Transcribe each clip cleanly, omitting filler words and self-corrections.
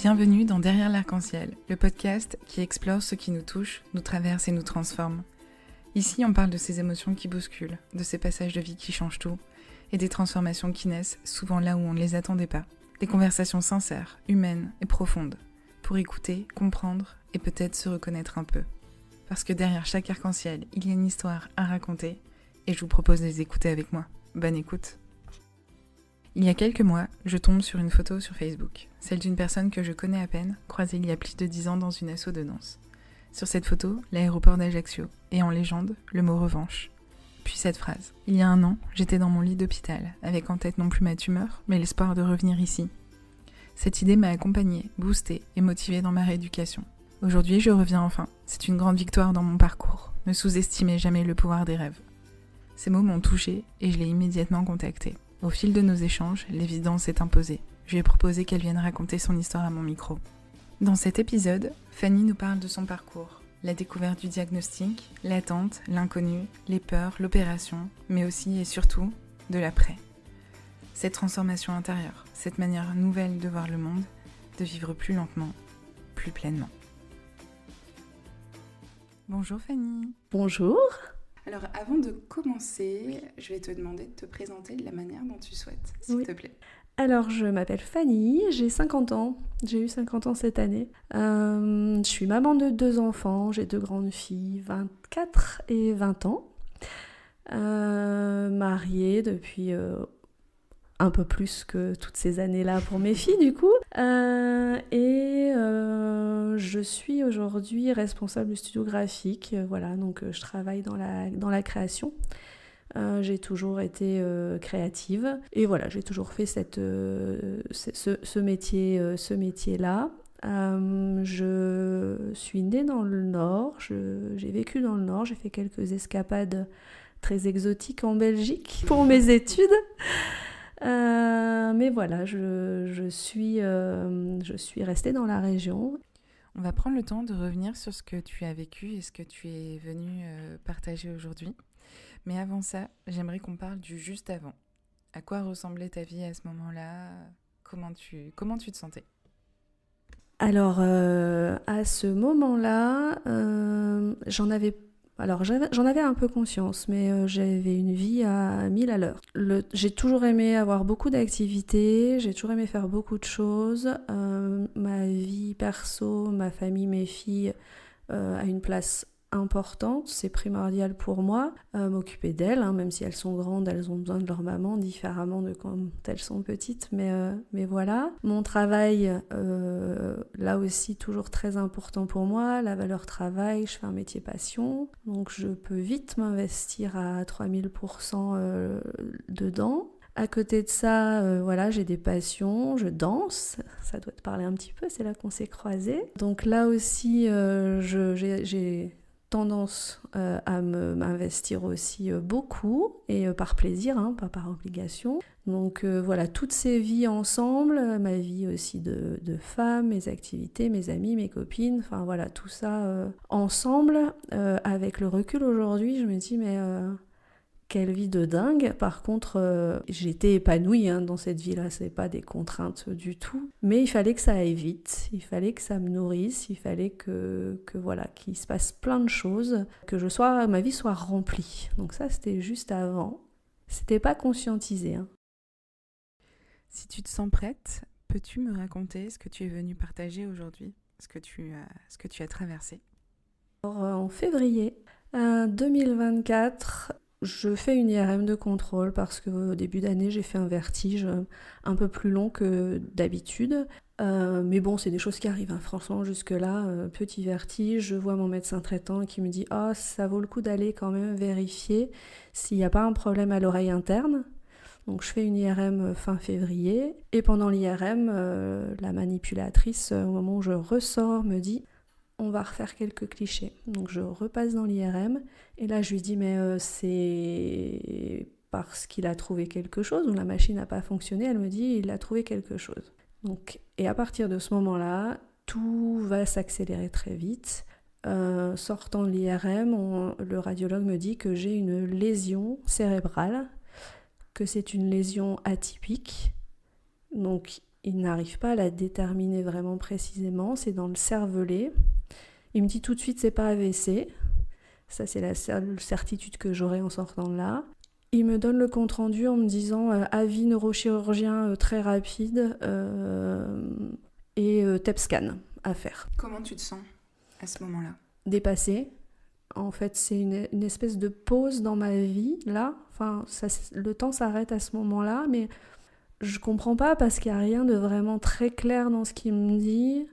Bienvenue dans Derrière l'arc-en-ciel, le podcast qui explore ce qui nous touche, nous traverse et nous transforme. Ici, on parle de ces émotions qui bousculent, de ces passages de vie qui changent tout, et des transformations qui naissent souvent là où on ne les attendait pas. Des conversations sincères, humaines et profondes, pour écouter, comprendre et peut-être se reconnaître un peu. Parce que derrière chaque arc-en-ciel, il y a une histoire à raconter, et je vous propose de les écouter avec moi. Bonne écoute. Il y a quelques mois, je tombe sur une photo sur Facebook, celle d'une personne que je connais à peine, croisée il y a plus de 10 ans dans une asso de danse. Sur cette photo, l'aéroport d'Ajaccio, et en légende, le mot revanche. Puis cette phrase. Il y a 1 an, j'étais dans mon lit d'hôpital, avec en tête non plus ma tumeur, mais l'espoir de revenir ici. Cette idée m'a accompagnée, boostée et motivée dans ma rééducation. Aujourd'hui, je reviens enfin. C'est une grande victoire dans mon parcours. Ne sous-estimez jamais le pouvoir des rêves. Ces mots m'ont touchée et je l'ai immédiatement contactée. Au fil de nos échanges, l'évidence s'est imposée. Je lui ai proposé qu'elle vienne raconter son histoire à mon micro. Dans cet épisode, Fanny nous parle de son parcours, la découverte du diagnostic, l'attente, l'inconnu, les peurs, l'opération, mais aussi et surtout de l'après. Cette transformation intérieure, cette manière nouvelle de voir le monde, de vivre plus lentement, plus pleinement. Bonjour Fanny. Bonjour. Alors avant de commencer, je vais te demander de te présenter de la manière dont tu souhaites, s'il te plaît. Alors je m'appelle Fanny, j'ai 50 ans, j'ai eu 50 ans cette année. Je suis maman de 2 enfants, j'ai 2 grandes filles, 24 et 20 ans. Mariée depuis un peu plus que toutes ces années-là pour mes filles du coup. Je suis aujourd'hui responsable du studio graphique, voilà, donc je travaille dans la création. J'ai toujours été créative et voilà, j'ai toujours fait ce métier-là. Je suis née dans le Nord, j'ai vécu dans le Nord, j'ai fait quelques escapades très exotiques en Belgique pour mes études. Mais voilà, je suis restée dans la région. On va prendre le temps de revenir sur ce que tu as vécu et ce que tu es venue partager aujourd'hui. Mais avant ça, j'aimerais qu'on parle du juste avant. À quoi ressemblait ta vie à ce moment-là ? Comment tu te sentais ? Alors, à ce moment-là, j'en avais un peu conscience, mais j'avais une vie à 1000 à l'heure. J'ai toujours aimé avoir beaucoup d'activités, j'ai toujours aimé faire beaucoup de choses. Ma vie perso, ma famille, mes filles a une place importante, c'est primordial pour moi, m'occuper d'elles, même si elles sont grandes, elles ont besoin de leur maman différemment de quand elles sont petites, mais voilà. Mon travail, là aussi toujours très important pour moi, la valeur travail, je fais un métier passion, donc je peux vite m'investir à 3000% dedans. À côté de ça, voilà, j'ai des passions, je danse, ça doit te parler un petit peu, c'est là qu'on s'est croisés. Donc là aussi, j'ai tendance à m'investir aussi beaucoup, et par plaisir, pas par obligation. Donc voilà, toutes ces vies ensemble, ma vie aussi de femme, mes activités, mes amis, mes copines, enfin voilà, tout ça ensemble. Avec le recul aujourd'hui, je me dis, mais... quelle vie de dingue. Par contre, j'étais épanouie dans cette vie-là, c'est pas des contraintes du tout. Mais il fallait que ça aille vite, il fallait que ça me nourrisse, il fallait que voilà, qu'il se passe plein de choses, que ma vie soit remplie. Donc ça, c'était juste avant. C'était pas conscientisé. Si tu te sens prête, peux-tu me raconter ce que tu es venue partager aujourd'hui, ce que tu as traversé ? Alors, en février 2024, je fais une IRM de contrôle parce qu'au début d'année, j'ai fait un vertige un peu plus long que d'habitude. Mais bon, c'est des choses qui arrivent. Franchement, jusque-là, petit vertige, je vois mon médecin traitant qui me dit « Ah, ça vaut le coup d'aller quand même vérifier s'il n'y a pas un problème à l'oreille interne ». Donc je fais une IRM fin février. Et pendant l'IRM, la manipulatrice, au moment où je ressors, me dit « On va refaire quelques clichés ». Donc je repasse dans l'IRM et là je lui dis mais c'est parce qu'il a trouvé quelque chose ou la machine n'a pas fonctionné. Elle me dit il a trouvé quelque chose. Donc, et à partir de ce moment-là, tout va s'accélérer très vite. Sortant de l'IRM, le radiologue me dit que j'ai une lésion cérébrale, que c'est une lésion atypique. Donc il n'arrive pas à la déterminer vraiment précisément, c'est dans le cervelet. Il me dit tout de suite c'est pas AVC, ça c'est la seule certitude que j'aurai en sortant de là. Il me donne le compte-rendu en me disant avis neurochirurgien très rapide et TEP scan à faire. Comment tu te sens à ce moment-là ? Dépassée. En fait, c'est une espèce de pause dans ma vie, là. Enfin, le temps s'arrête à ce moment-là, mais je comprends pas parce qu'il n'y a rien de vraiment très clair dans ce qu'il me dit.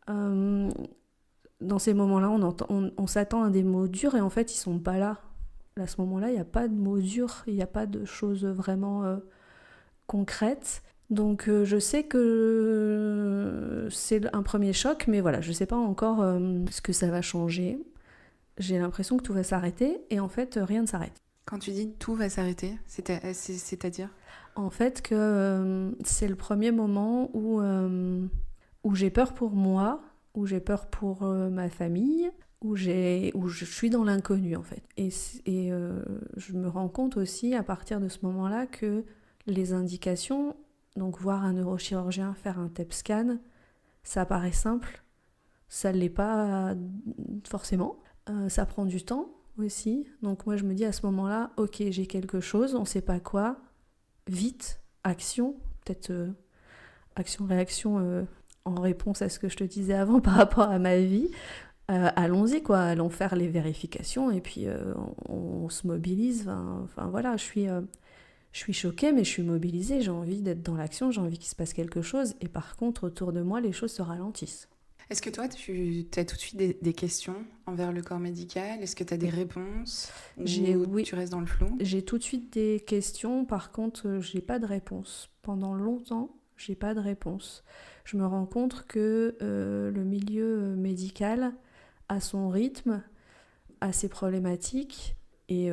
Dans ces moments-là, on s'attend à des mots durs et en fait, ils sont pas là. À ce moment-là, il n'y a pas de mots durs, il n'y a pas de choses vraiment concrètes. Donc je sais que c'est un premier choc, mais voilà, je ne sais pas encore ce que ça va changer. J'ai l'impression que tout va s'arrêter et en fait, rien ne s'arrête. Quand tu dis tout va s'arrêter, c'est-à-dire ? En fait, que c'est le premier moment où j'ai peur pour moi, où j'ai peur pour ma famille, où je suis dans l'inconnu en fait. Et je me rends compte aussi à partir de ce moment-là que les indications, donc voir un neurochirurgien, faire un TEP scan, ça paraît simple, ça ne l'est pas forcément. Ça prend du temps aussi. Donc moi je me dis à ce moment-là, ok, j'ai quelque chose, on ne sait pas quoi, vite, action, peut-être action-réaction en réponse à ce que je te disais avant par rapport à ma vie. Allons-y quoi, allons faire les vérifications et puis on se mobilise. Enfin voilà, je suis choquée mais je suis mobilisée, j'ai envie d'être dans l'action, j'ai envie qu'il se passe quelque chose et par contre autour de moi les choses se ralentissent. Est-ce que toi, tu as tout de suite des questions envers le corps médical ? Est-ce que tu as des réponses ? Oui. Tu restes dans le flou ? J'ai tout de suite des questions, par contre, j'ai pas de réponse. Pendant longtemps, j'ai pas de réponse. Je me rends compte que le milieu médical a son rythme, a ses problématiques, et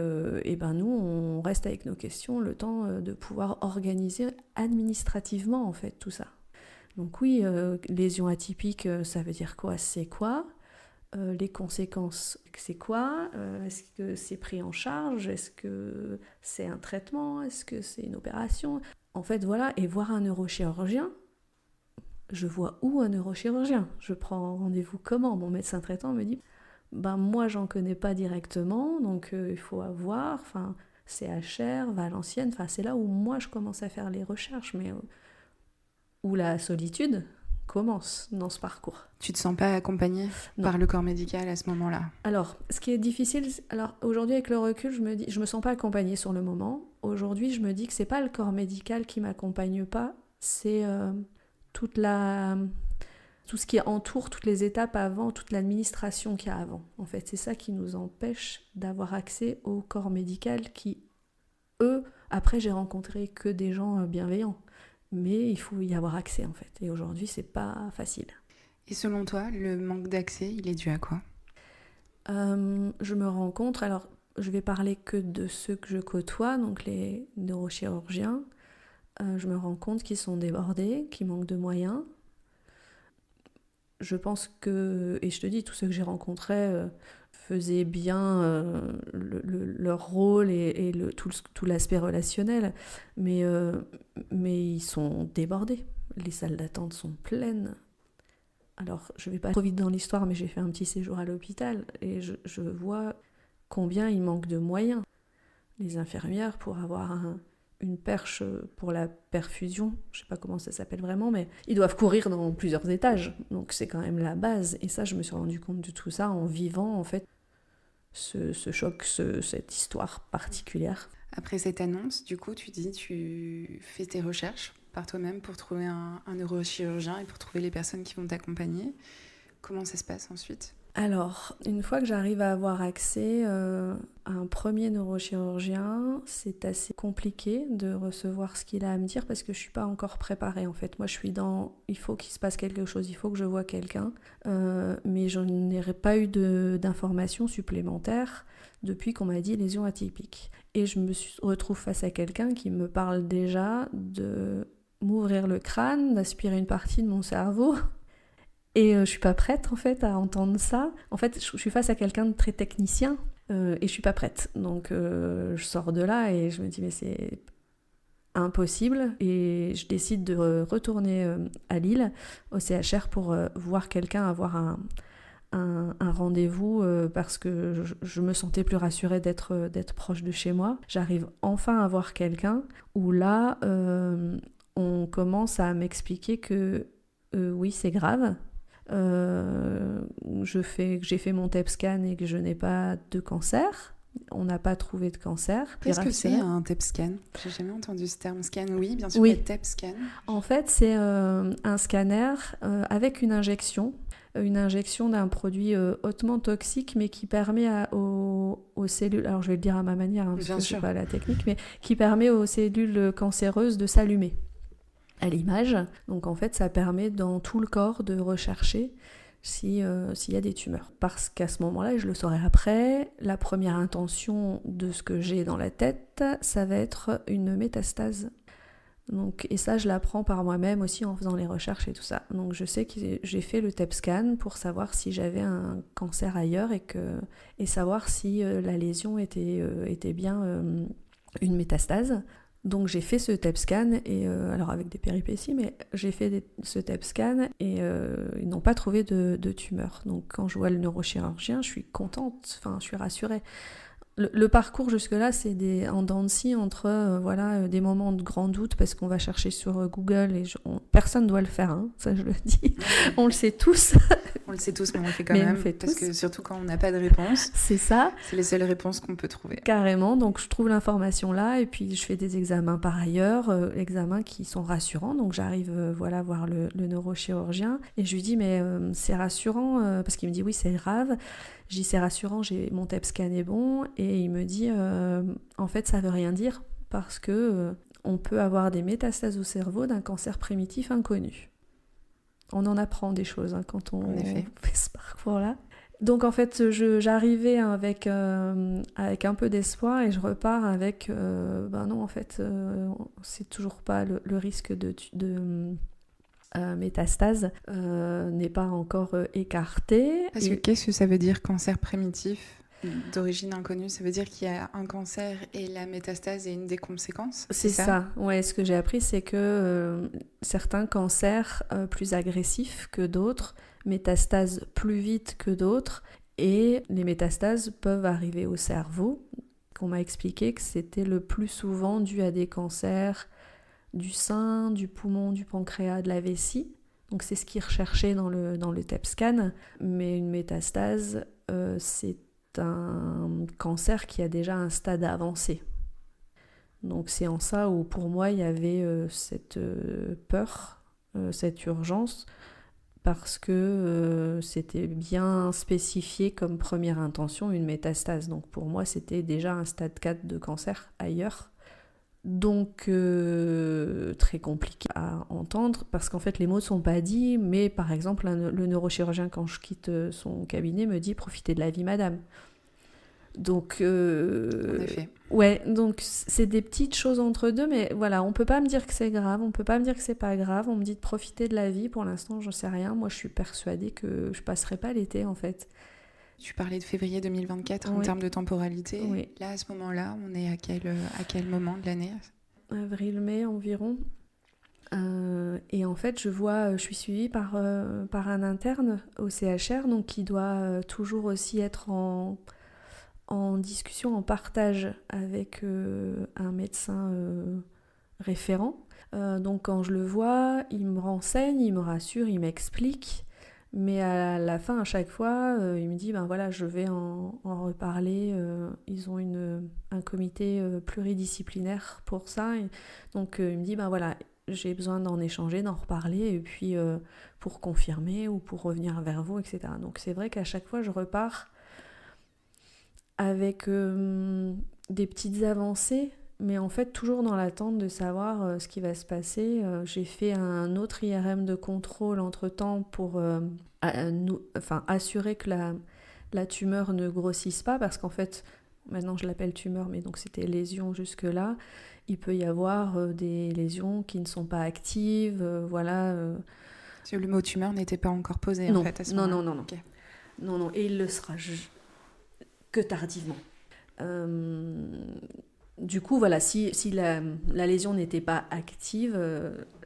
ben nous, on reste avec nos questions le temps de pouvoir organiser administrativement, en fait, tout ça. Donc oui, lésion atypique, ça veut dire quoi ? C'est quoi ? Les conséquences, c'est quoi ? Est-ce que c'est pris en charge ? Est-ce que c'est un traitement ? Est-ce que c'est une opération ? En fait, voilà, et voir un neurochirurgien, je vois où un neurochirurgien ? Je prends rendez-vous comment ? Mon médecin traitant me dit, moi j'en connais pas directement, donc il faut avoir, CHR, Valenciennes, c'est là où moi je commence à faire les recherches, mais où la solitude commence dans ce parcours. Tu te sens pas accompagnée par le corps médical à ce moment-là ? Alors, ce qui est difficile, aujourd'hui avec le recul, je me sens pas accompagnée sur le moment. Aujourd'hui, je me dis que c'est pas le corps médical qui m'accompagne pas, c'est tout ce qui entoure, toutes les étapes avant, toute l'administration qu'il y a avant. En fait, c'est ça qui nous empêche d'avoir accès au corps médical qui, eux, après j'ai rencontré que des gens bienveillants. Mais il faut y avoir accès en fait. Et aujourd'hui, c'est pas facile. Et selon toi, le manque d'accès, il est dû à quoi ? Je me rends compte, alors je vais parler que de ceux que je côtoie, donc les neurochirurgiens. Je me rends compte qu'ils sont débordés, qu'ils manquent de moyens. Je pense que, et je te dis, tous ceux que j'ai rencontrés faisaient bien leur rôle et tout l'aspect relationnel, mais ils sont débordés. Les salles d'attente sont pleines. Alors, je ne vais pas trop vite dans l'histoire, mais j'ai fait un petit séjour à l'hôpital et je vois combien il manque de moyens. Les infirmières, pour avoir une perche pour la perfusion, je ne sais pas comment ça s'appelle vraiment, mais ils doivent courir dans plusieurs étages. Donc c'est quand même la base. Et ça, je me suis rendu compte de tout ça en vivant en fait ce choc, cette histoire particulière. Après cette annonce, du coup, tu fais tes recherches par toi-même pour trouver un neurochirurgien et pour trouver les personnes qui vont t'accompagner. Comment ça se passe ensuite ? Alors, une fois que j'arrive à avoir accès à un premier neurochirurgien, c'est assez compliqué de recevoir ce qu'il a à me dire parce que je ne suis pas encore préparée en fait. Moi, je suis dans « il faut qu'il se passe quelque chose, il faut que je voie quelqu'un », mais je n'ai pas eu d'informations supplémentaires depuis qu'on m'a dit lésion atypique. Et je me retrouve face à quelqu'un qui me parle déjà de m'ouvrir le crâne, d'aspirer une partie de mon cerveau. Et je suis pas prête en fait à entendre ça. En fait, je suis face à quelqu'un de très technicien et je suis pas prête. Donc je sors de là et je me dis mais c'est impossible et je décide de retourner à Lille au CHR pour voir quelqu'un, avoir un rendez-vous parce que je me sentais plus rassurée d'être proche de chez moi. J'arrive enfin à voir quelqu'un où là on commence à m'expliquer que oui, c'est grave. J'ai fait mon TEP scan et que je n'ai pas de cancer. On n'a pas trouvé de cancer. Qu'est-ce que c'est un TEP scan ? J'ai jamais entendu ce terme. Scan, oui, bien sûr, oui. Mais TEP scan. En fait, c'est un scanner avec une injection d'un produit hautement toxique, mais qui permet aux cellules, alors je vais le dire à ma manière, parce que c'est pas la technique, mais qui permet aux cellules cancéreuses de s'allumer à l'image. Donc en fait, ça permet dans tout le corps de rechercher s'il y a des tumeurs. Parce qu'à ce moment-là, et je le saurai après, la première intention de ce que j'ai dans la tête, ça va être une métastase. Donc, et ça, je l'apprends par moi-même aussi en faisant les recherches et tout ça. Donc je sais que j'ai fait le TEP scan pour savoir si j'avais un cancer ailleurs et savoir si la lésion était bien une métastase. Donc j'ai fait ce TEP scan, et alors avec des péripéties, mais j'ai fait ce TEP scan et ils n'ont pas trouvé de tumeur. Donc quand je vois le neurochirurgien, je suis contente, je suis rassurée. Le parcours jusque-là, c'est en dents de scie entre des moments de grand doute parce qu'on va chercher sur Google et personne ne doit le faire, hein, ça je le dis. On le sait tous. On le sait tous, mais on le fait quand même. Parce que surtout quand on n'a pas de réponse. C'est ça. C'est les seules réponses qu'on peut trouver. Carrément. Donc je trouve l'information là et puis je fais des examens par ailleurs, examens qui sont rassurants. Donc j'arrive voir le neurochirurgien et je lui dis mais c'est rassurant parce qu'il me dit oui c'est grave. Je dis c'est rassurant, mon TEP scan est bon et il me dit en fait ça veut rien dire parce que on peut avoir des métastases au cerveau d'un cancer primitif inconnu. On en apprend des choses quand on fait ce parcours-là. Donc en fait j'arrivais avec un peu d'espoir et je repars avec non en fait c'est toujours pas le risque de métastase n'est pas encore écarté. Parce que qu'est-ce que ça veut dire cancer primitif d'origine inconnue? Ça veut dire qu'il y a un cancer et la métastase est une des conséquences? C'est ça. Ouais, ce que j'ai appris, c'est que certains cancers plus agressifs que d'autres métastasent plus vite que d'autres et les métastases peuvent arriver au cerveau. On m'a expliqué que c'était le plus souvent dû à des cancers du sein, du poumon, du pancréas, de la vessie. Donc c'est ce qu'ils recherchaient dans le TEP scan. Mais une métastase, c'est un cancer qui a déjà un stade avancé. Donc c'est en ça où pour moi il y avait cette peur, cette urgence, parce que c'était bien spécifié comme première intention une métastase. Donc pour moi c'était déjà un stade 4 de cancer ailleurs. Donc très compliqué à entendre parce qu'en fait les mots ne sont pas dits, mais par exemple le neurochirurgien quand je quitte son cabinet me dit profitez de la vie madame. Donc en effet. Ouais, donc c'est des petites choses entre deux, mais voilà, on peut pas me dire que c'est grave, on peut pas me dire que c'est pas grave, on me dit de profiter de la vie, pour l'instant j'en sais rien, moi je suis persuadée que je passerai pas l'été en fait. Tu parlais de février 2024 en termes de temporalité. Oui. Là, à ce moment-là, on est à quel moment de l'année ? Avril-mai environ. Et en fait, je suis suivie par un interne au CHR, donc qui doit toujours aussi être en discussion, en partage avec un médecin référent. Donc quand je le vois, il me renseigne, il me rassure, il m'explique. Mais à la fin, à chaque fois, il me dit, je vais en reparler. Ils ont un comité pluridisciplinaire pour ça. Et donc, il me dit, j'ai besoin d'en échanger, d'en reparler, et puis pour confirmer ou pour revenir vers vous, etc. Donc, c'est vrai qu'à chaque fois, je repars avec des petites avancées, mais en fait, toujours dans l'attente de savoir ce qui va se passer. J'ai fait un autre IRM de contrôle entre-temps pour assurer que la tumeur ne grossisse pas, parce qu'en fait, maintenant je l'appelle tumeur, mais donc c'était lésion jusque-là. Il peut y avoir des lésions qui ne sont pas actives, Le mot tumeur n'était pas encore posé non, en fait à ce moment-là. Non. Okay. Non, et il le sera que tardivement. du coup, voilà, si la lésion n'était pas active,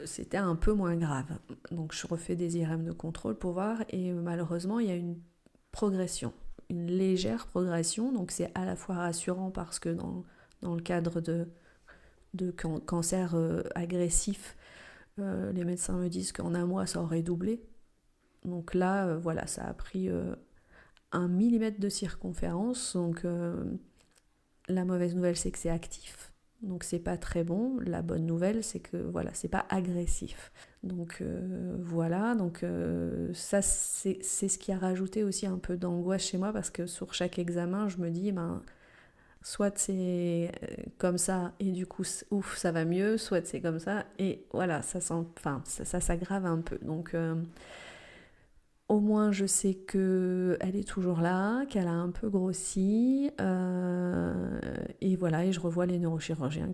c'était un peu moins grave. Donc je refais des IRM de contrôle pour voir, et malheureusement, il y a une progression, une légère progression. Donc c'est à la fois rassurant parce que dans le cadre de cancer agressif, les médecins me disent qu'en un mois, ça aurait doublé. Donc là, voilà, ça a pris 1 millimètre de circonférence. Donc la mauvaise nouvelle, c'est que c'est actif. Donc c'est pas très bon. La bonne nouvelle, c'est que voilà, c'est pas agressif. Donc voilà, donc ça c'est ce qui a rajouté aussi un peu d'angoisse chez moi, parce que sur chaque examen, je me dis soit c'est comme ça et du coup ouf, ça va mieux, soit c'est comme ça et voilà, ça s'aggrave un peu. Donc au moins, je sais qu'elle est toujours là, qu'elle a un peu grossi. Et voilà, et je revois le neurochirurgien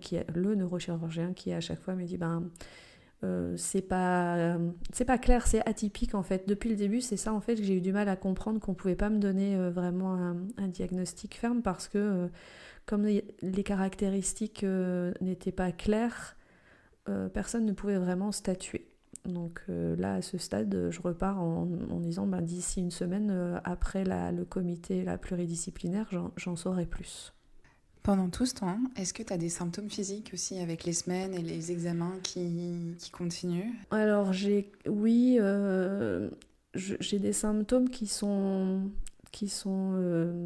qui à chaque fois me dit c'est pas clair, c'est atypique en fait. Depuis le début, c'est ça en fait que j'ai eu du mal à comprendre, qu'on pouvait pas me donner vraiment un diagnostic ferme, parce que comme les caractéristiques n'étaient pas claires, personne ne pouvait vraiment statuer. Donc là, à ce stade, je repars en disant d'ici une semaine, après le comité pluridisciplinaire, j'en saurai plus. Pendant tout ce temps, est-ce que tu as des symptômes physiques aussi avec les semaines et les examens qui continuent ? Alors j'ai des symptômes qui sont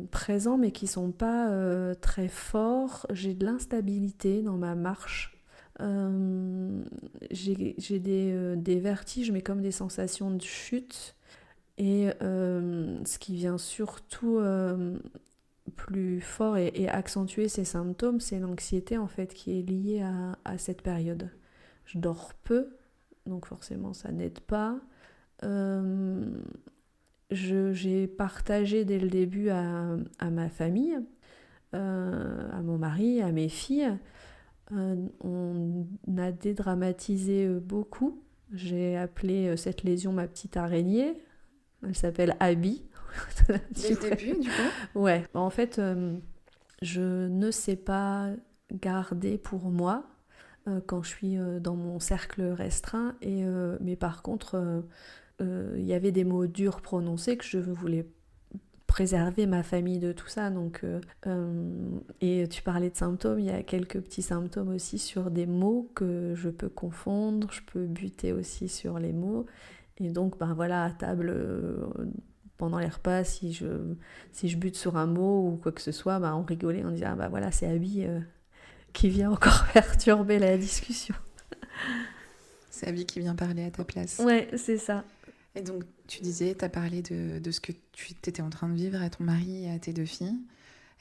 présents, mais qui sont pas très forts. J'ai de l'instabilité dans ma marche. J'ai des vertiges, mais comme des sensations de chute. Et ce qui vient surtout plus fort et accentuer ces symptômes, c'est l'anxiété en fait qui est liée à cette période. Je dors peu, donc forcément ça n'aide pas. J'ai partagé dès le début à ma famille, à mon mari, à mes filles. On a dédramatisé beaucoup. J'ai appelé cette lésion ma petite araignée. Elle s'appelle Abby. Dès le début, du coup ? Ouais. En fait, je ne sais pas garder pour moi quand je suis dans mon cercle restreint. Mais par contre, il y avait des mots durs prononcés que je voulais préserver ma famille de tout ça. Donc, et tu parlais de symptômes, il y a quelques petits symptômes aussi sur des mots que je peux confondre, je peux buter aussi sur les mots. Et donc, voilà, à table, pendant les repas, si je bute sur un mot ou quoi que ce soit, on rigolait, on disait voilà, c'est Abby qui vient encore perturber la discussion. C'est Abby qui vient parler à ta place. Ouais, c'est ça. Et donc, tu disais, tu as parlé de ce que tu étais en train de vivre à ton mari et à tes 2 filles.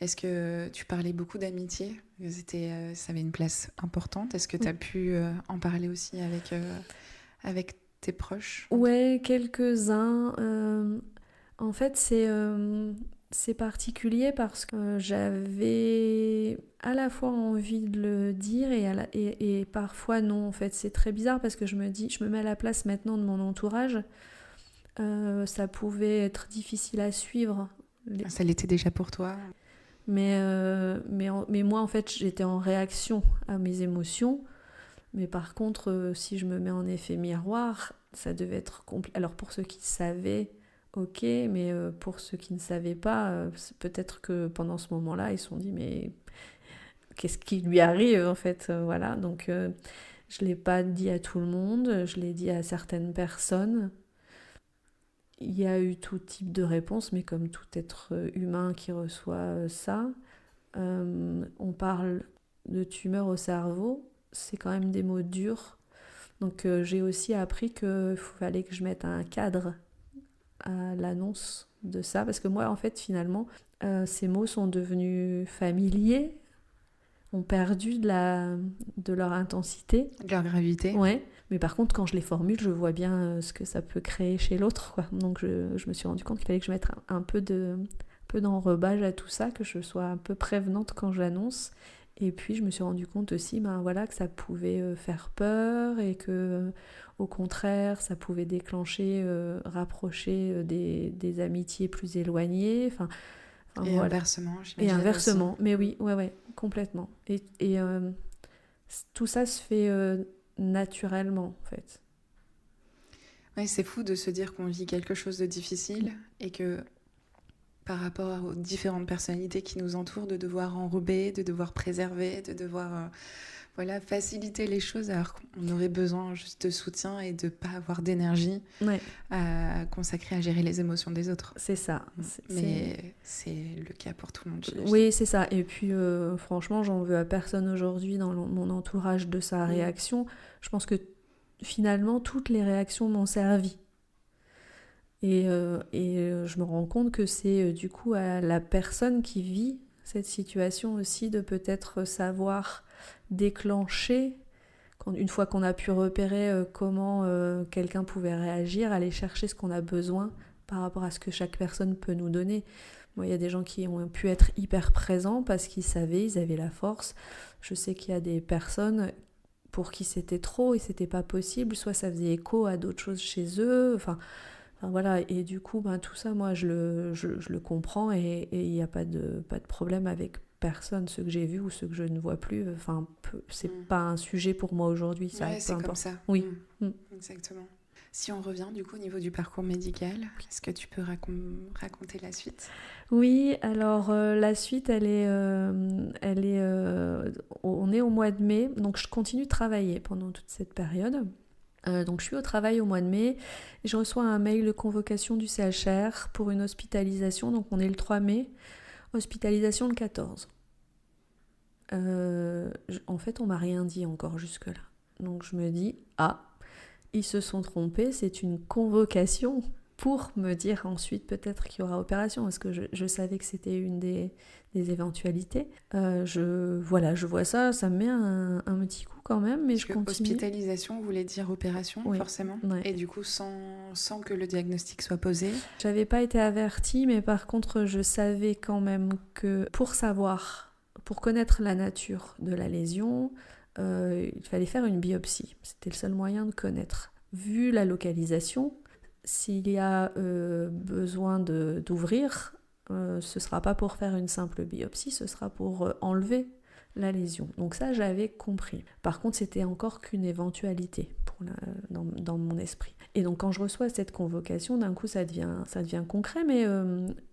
Est-ce que tu parlais beaucoup d'amitié ? Ça avait une place importante. Est-ce que tu as pu en parler aussi avec tes proches ? Ouais, quelques-uns. En fait, c'est particulier parce que j'avais à la fois envie de le dire et parfois non. En fait, c'est très bizarre parce que je me mets à la place maintenant de mon entourage. Ça pouvait être difficile à suivre. Ça l'était déjà pour toi ? Mais moi, en fait, j'étais en réaction à mes émotions. Mais par contre, si je me mets en effet miroir, ça devait être compliqué. Alors pour ceux qui savaient, ok, mais pour ceux qui ne savaient pas, peut-être que pendant ce moment-là, ils se sont dit, mais qu'est-ce qui lui arrive en fait, voilà. Donc je ne l'ai pas dit à tout le monde, je l'ai dit à certaines personnes. Il y a eu tout type de réponse, mais comme tout être humain qui reçoit ça, on parle de tumeur au cerveau, c'est quand même des mots durs. Donc j'ai aussi appris qu'il fallait que je mette un cadre à l'annonce de ça, parce que moi, en fait, finalement, ces mots sont devenus familiers, ont perdu de leur intensité. De leur gravité. Ouais. Mais par contre, quand je les formule, je vois bien ce que ça peut créer chez l'autre, quoi. Donc je me suis rendu compte qu'il fallait que je mette un peu d'enrobage à tout ça, que je sois un peu prévenante quand j'annonce. Et puis je me suis rendu compte aussi que ça pouvait faire peur et que au contraire ça pouvait déclencher, rapprocher des amitiés plus éloignées. Enfin, et voilà. inversement, Et j'imagine inversement, aussi. mais oui, ouais, complètement. Et tout ça se fait naturellement, en fait. Ouais, c'est fou de se dire qu'on vit quelque chose de difficile et que par rapport aux différentes personnalités qui nous entourent, de devoir enrober, de devoir préserver, de devoir voilà, faciliter les choses alors qu'on aurait besoin juste de soutien et de ne pas avoir d'énergie Ouais, à consacrer à gérer les émotions des autres. c'est ça. Mais c'est le cas pour tout le monde, j'imagine. Oui, c'est ça. Et puis, franchement, j'en veux à personne aujourd'hui dans mon entourage de sa réaction. Je pense que finalement, toutes les réactions m'ont servi. Et je me rends compte que c'est du coup à la personne qui vit cette situation aussi de peut-être savoir déclencher, une fois qu'on a pu repérer comment quelqu'un pouvait réagir, aller chercher ce qu'on a besoin par rapport à ce que chaque personne peut nous donner. Moi, il y a des gens qui ont pu être hyper présents parce qu'ils savaient, ils avaient la force. Je sais qu'il y a des personnes pour qui c'était trop et c'était pas possible, soit ça faisait écho à d'autres choses chez eux, enfin voilà, et du coup, tout ça, moi, je le comprends et il n'y a pas de problème avec personne, ceux que j'ai vus ou ceux que je ne vois plus. Enfin, c'est pas un sujet pour moi aujourd'hui, ça, Ouais, peu c'est importe. comme ça. Oui. Exactement. Si on revient du coup au niveau du parcours médical, est-ce que tu peux raconter la suite ? Oui, alors la suite, on est au mois de mai, donc je continue de travailler pendant toute cette période. Donc je suis au travail au mois de mai et je reçois un mail de convocation du CHR pour une hospitalisation, donc on est le 3 mai, hospitalisation le 14. En fait on m'a rien dit encore jusque là, donc je me dis ils se sont trompés, c'est une convocation pour me dire ensuite peut-être qu'il y aura opération, parce que je savais que c'était une des éventualités. Je vois ça me met un petit coup quand même, mais parce je que continue. Hospitalisation voulait dire opération, Oui, forcément. ouais. Et du coup, sans que le diagnostic soit posé. J'avais pas été avertie, mais par contre, je savais quand même que pour connaître la nature de la lésion, il fallait faire une biopsie. C'était le seul moyen de connaître. Vu la localisation, s'il y a besoin d'ouvrir, ce sera pas pour faire une simple biopsie, ce sera pour enlever la lésion. Donc ça, j'avais compris. Par contre, c'était encore qu'une éventualité dans mon esprit. Et donc quand je reçois cette convocation, d'un coup, ça devient concret, mais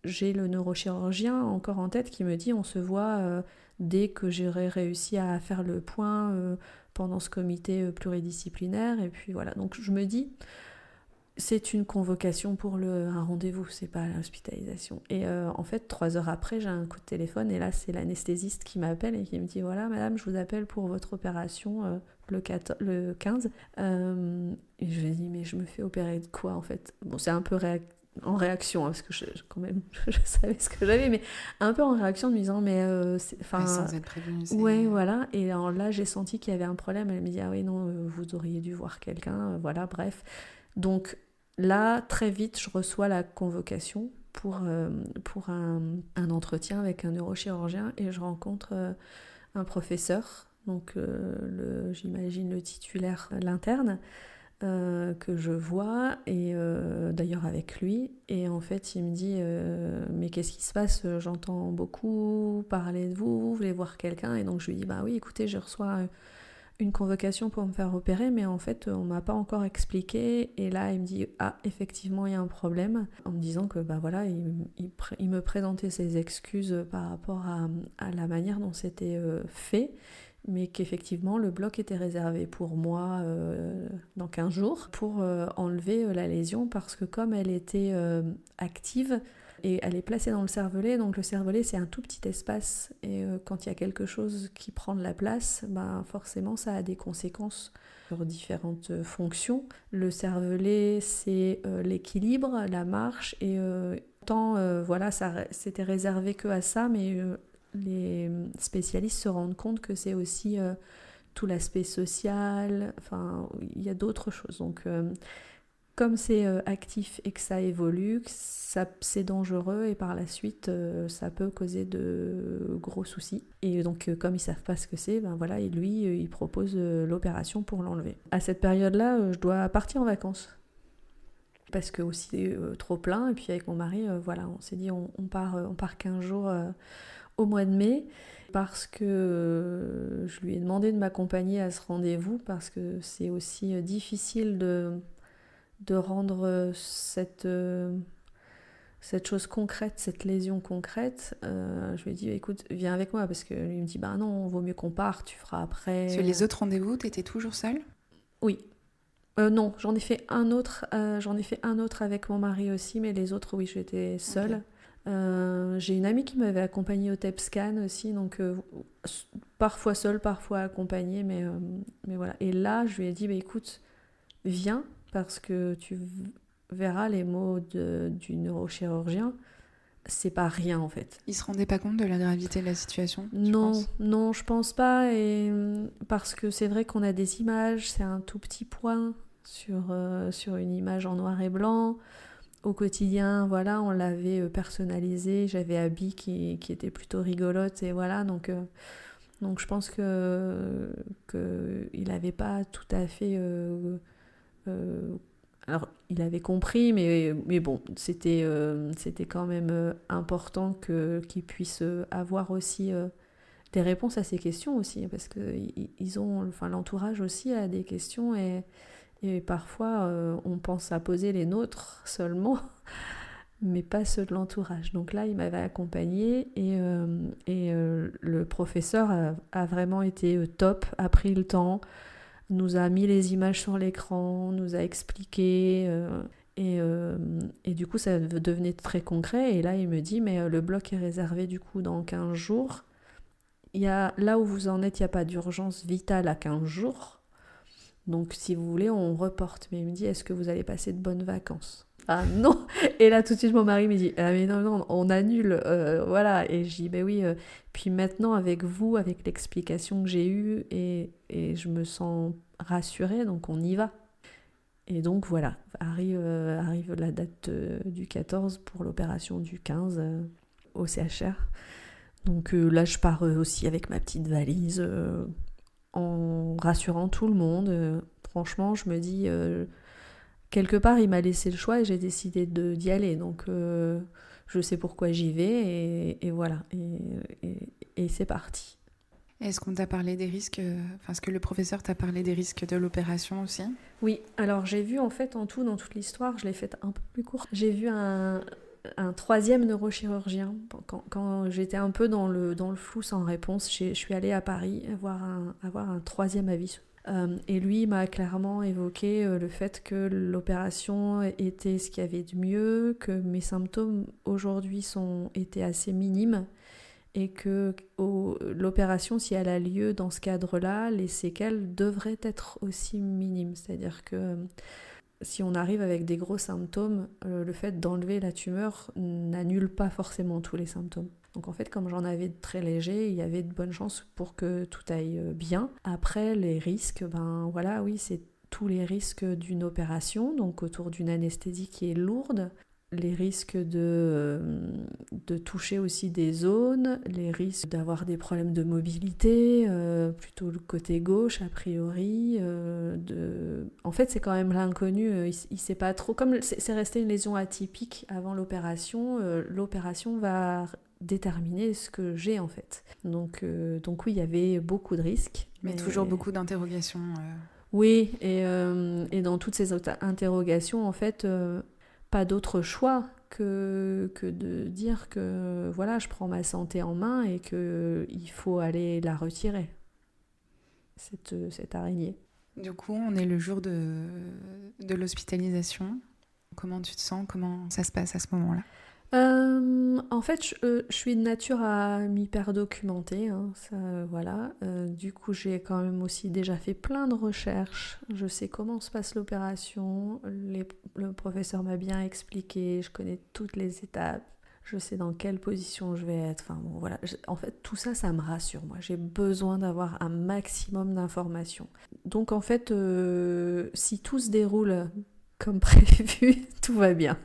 j'ai le neurochirurgien encore en tête qui me dit on se voit dès que j'aurai réussi à faire le point pendant ce comité pluridisciplinaire. Et puis voilà, donc je me dis c'est une convocation pour un rendez-vous, c'est pas l'hospitalisation. Et en fait, 3 heures après, j'ai un coup de téléphone et là, c'est l'anesthésiste qui m'appelle et qui me dit voilà, madame, je vous appelle pour votre opération le 15. Et je lui ai dit mais je me fais opérer de quoi en fait ? Bon, c'est un peu en réaction, parce que quand même, je savais ce que j'avais, mais un peu en réaction en me disant mais sans être prévenue. Ouais, voilà. Et alors là, j'ai senti qu'il y avait un problème. Elle me dit ah oui, non, vous auriez dû voir quelqu'un. Voilà, bref. Donc là, très vite, je reçois la convocation pour un entretien avec un neurochirurgien et je rencontre un professeur, donc j'imagine le titulaire, l'interne, que je vois, et d'ailleurs avec lui. Et en fait, il me dit mais qu'est-ce qui se passe ? J'entends beaucoup parler de vous, vous voulez voir quelqu'un ? Et donc je lui dis bah oui, écoutez, je reçois une convocation pour me faire opérer, mais en fait on m'a pas encore expliqué. Et là il me dit effectivement il y a un problème, en me disant que voilà, il me présentait ses excuses par rapport à la manière dont c'était fait, mais qu'effectivement le bloc était réservé pour moi dans 15 jours pour enlever la lésion, parce que comme elle était active, et elle est placée dans le cervelet, donc le cervelet c'est un tout petit espace, et quand il y a quelque chose qui prend de la place, forcément ça a des conséquences sur différentes fonctions. Le cervelet c'est l'équilibre, la marche, et voilà, ça c'était réservé que à ça, mais les spécialistes se rendent compte que c'est aussi tout l'aspect social, enfin il y a d'autres choses. Donc comme c'est actif et que ça évolue, c'est dangereux, et par la suite ça peut causer de gros soucis. Et donc comme ils savent pas ce que c'est, voilà, et lui il propose l'opération pour l'enlever. À cette période-là, je dois partir en vacances. parce que aussi trop plein. Et puis avec mon mari, voilà, on s'est dit on part 15 jours au mois de mai, parce que je lui ai demandé de m'accompagner à ce rendez-vous, parce que c'est aussi difficile de rendre cette chose concrète, cette lésion concrète. Je lui ai dit, écoute, viens avec moi, parce que lui me dit, bah non, vaut mieux qu'on parte, tu feras après. Sur les autres rendez-vous, t'étais toujours seule ? Oui. Non, j'en ai fait un autre avec mon mari aussi, mais les autres, oui, j'étais seule. Okay. J'ai une amie qui m'avait accompagnée au TEPSCAN aussi, donc parfois seule, parfois accompagnée, mais voilà. Et là, je lui ai dit, bah, écoute, viens, parce que tu verras les mots du neurochirurgien, c'est pas rien en fait. Il se rendait pas compte de la gravité de la situation ? Non, je pense pas, et parce que c'est vrai qu'on a des images, c'est un tout petit point sur une image en noir et blanc. Au quotidien, voilà, on l'avait personnalisé. J'avais Abby qui était plutôt rigolote, et voilà, donc je pense que il n'avait pas tout à fait. Alors, il avait compris, mais bon, c'était quand même important qu'il puisse avoir aussi des réponses à ces questions aussi, parce que ils ont, enfin, l'entourage aussi a des questions, et parfois on pense à poser les nôtres seulement, mais pas ceux de l'entourage. Donc là, il m'avait accompagnée, et le professeur a vraiment été top, a pris le temps, nous a mis les images sur l'écran, nous a expliqué, et du coup ça devenait très concret. Et là il me dit, mais le bloc est réservé du coup dans 15 jours. Là où vous en êtes, il n'y a pas d'urgence vitale à 15 jours. Donc si vous voulez, on reporte. Mais il me dit, est-ce que vous allez passer de bonnes vacances ? Ah non. Et là tout de suite mon mari me dit, ah mais non, on annule, voilà. Et je dis, ben oui, puis maintenant avec vous, avec l'explication que j'ai eue, et je me sens rassurée, donc on y va. Et donc voilà, arrive la date du 14 pour l'opération du 15 au CHR. Donc là je pars aussi avec ma petite valise, en rassurant tout le monde. Franchement, je me dis, quelque part, il m'a laissé le choix et j'ai décidé d'y aller. Donc, je sais pourquoi j'y vais, et voilà. Et c'est parti. Est-ce qu'on t'a parlé des risques, est-ce que le professeur t'a parlé des risques de l'opération aussi ? Oui, alors j'ai vu en fait en tout, dans toute l'histoire, je l'ai faite un peu plus courte, j'ai vu un troisième neurochirurgien. Quand j'étais un peu dans le flou sans réponse, je suis allée à Paris avoir un troisième avis. Et lui m'a clairement évoqué le fait que l'opération était ce qu'il y avait de mieux, que mes symptômes aujourd'hui étaient assez minimes, et que l'opération, si elle a lieu dans ce cadre-là, les séquelles devraient être aussi minimes. C'est-à-dire que si on arrive avec des gros symptômes, le fait d'enlever la tumeur n'annule pas forcément tous les symptômes. Donc en fait, comme j'en avais de très léger, il y avait de bonnes chances pour que tout aille bien. Après, les risques, voilà, oui, c'est tous les risques d'une opération, donc autour d'une anesthésie qui est lourde, les risques de toucher aussi des zones, les risques d'avoir des problèmes de mobilité, plutôt le côté gauche a priori. En fait, c'est quand même l'inconnu, il sait pas trop. Comme c'est resté une lésion atypique avant l'opération, l'opération va déterminer ce que j'ai en fait. Donc oui, il y avait beaucoup de risques. Mais toujours beaucoup d'interrogations. Oui, et dans toutes ces interrogations, en fait, pas d'autre choix que de dire que voilà, je prends ma santé en main et qu'il faut aller la retirer, cette araignée. Du coup, on est le jour de l'hospitalisation. Comment tu te sens ? Comment ça se passe à ce moment-là ? En fait, je suis de nature à m'hyper-documenter, hein, ça, voilà. Du coup, j'ai quand même aussi déjà fait plein de recherches. Je sais comment se passe l'opération. Le professeur m'a bien expliqué. Je connais toutes les étapes. Je sais dans quelle position je vais être. Enfin bon, voilà. En fait, tout ça, ça me rassure. Moi, j'ai besoin d'avoir un maximum d'informations. Donc, en fait, si tout se déroule comme prévu, tout va bien.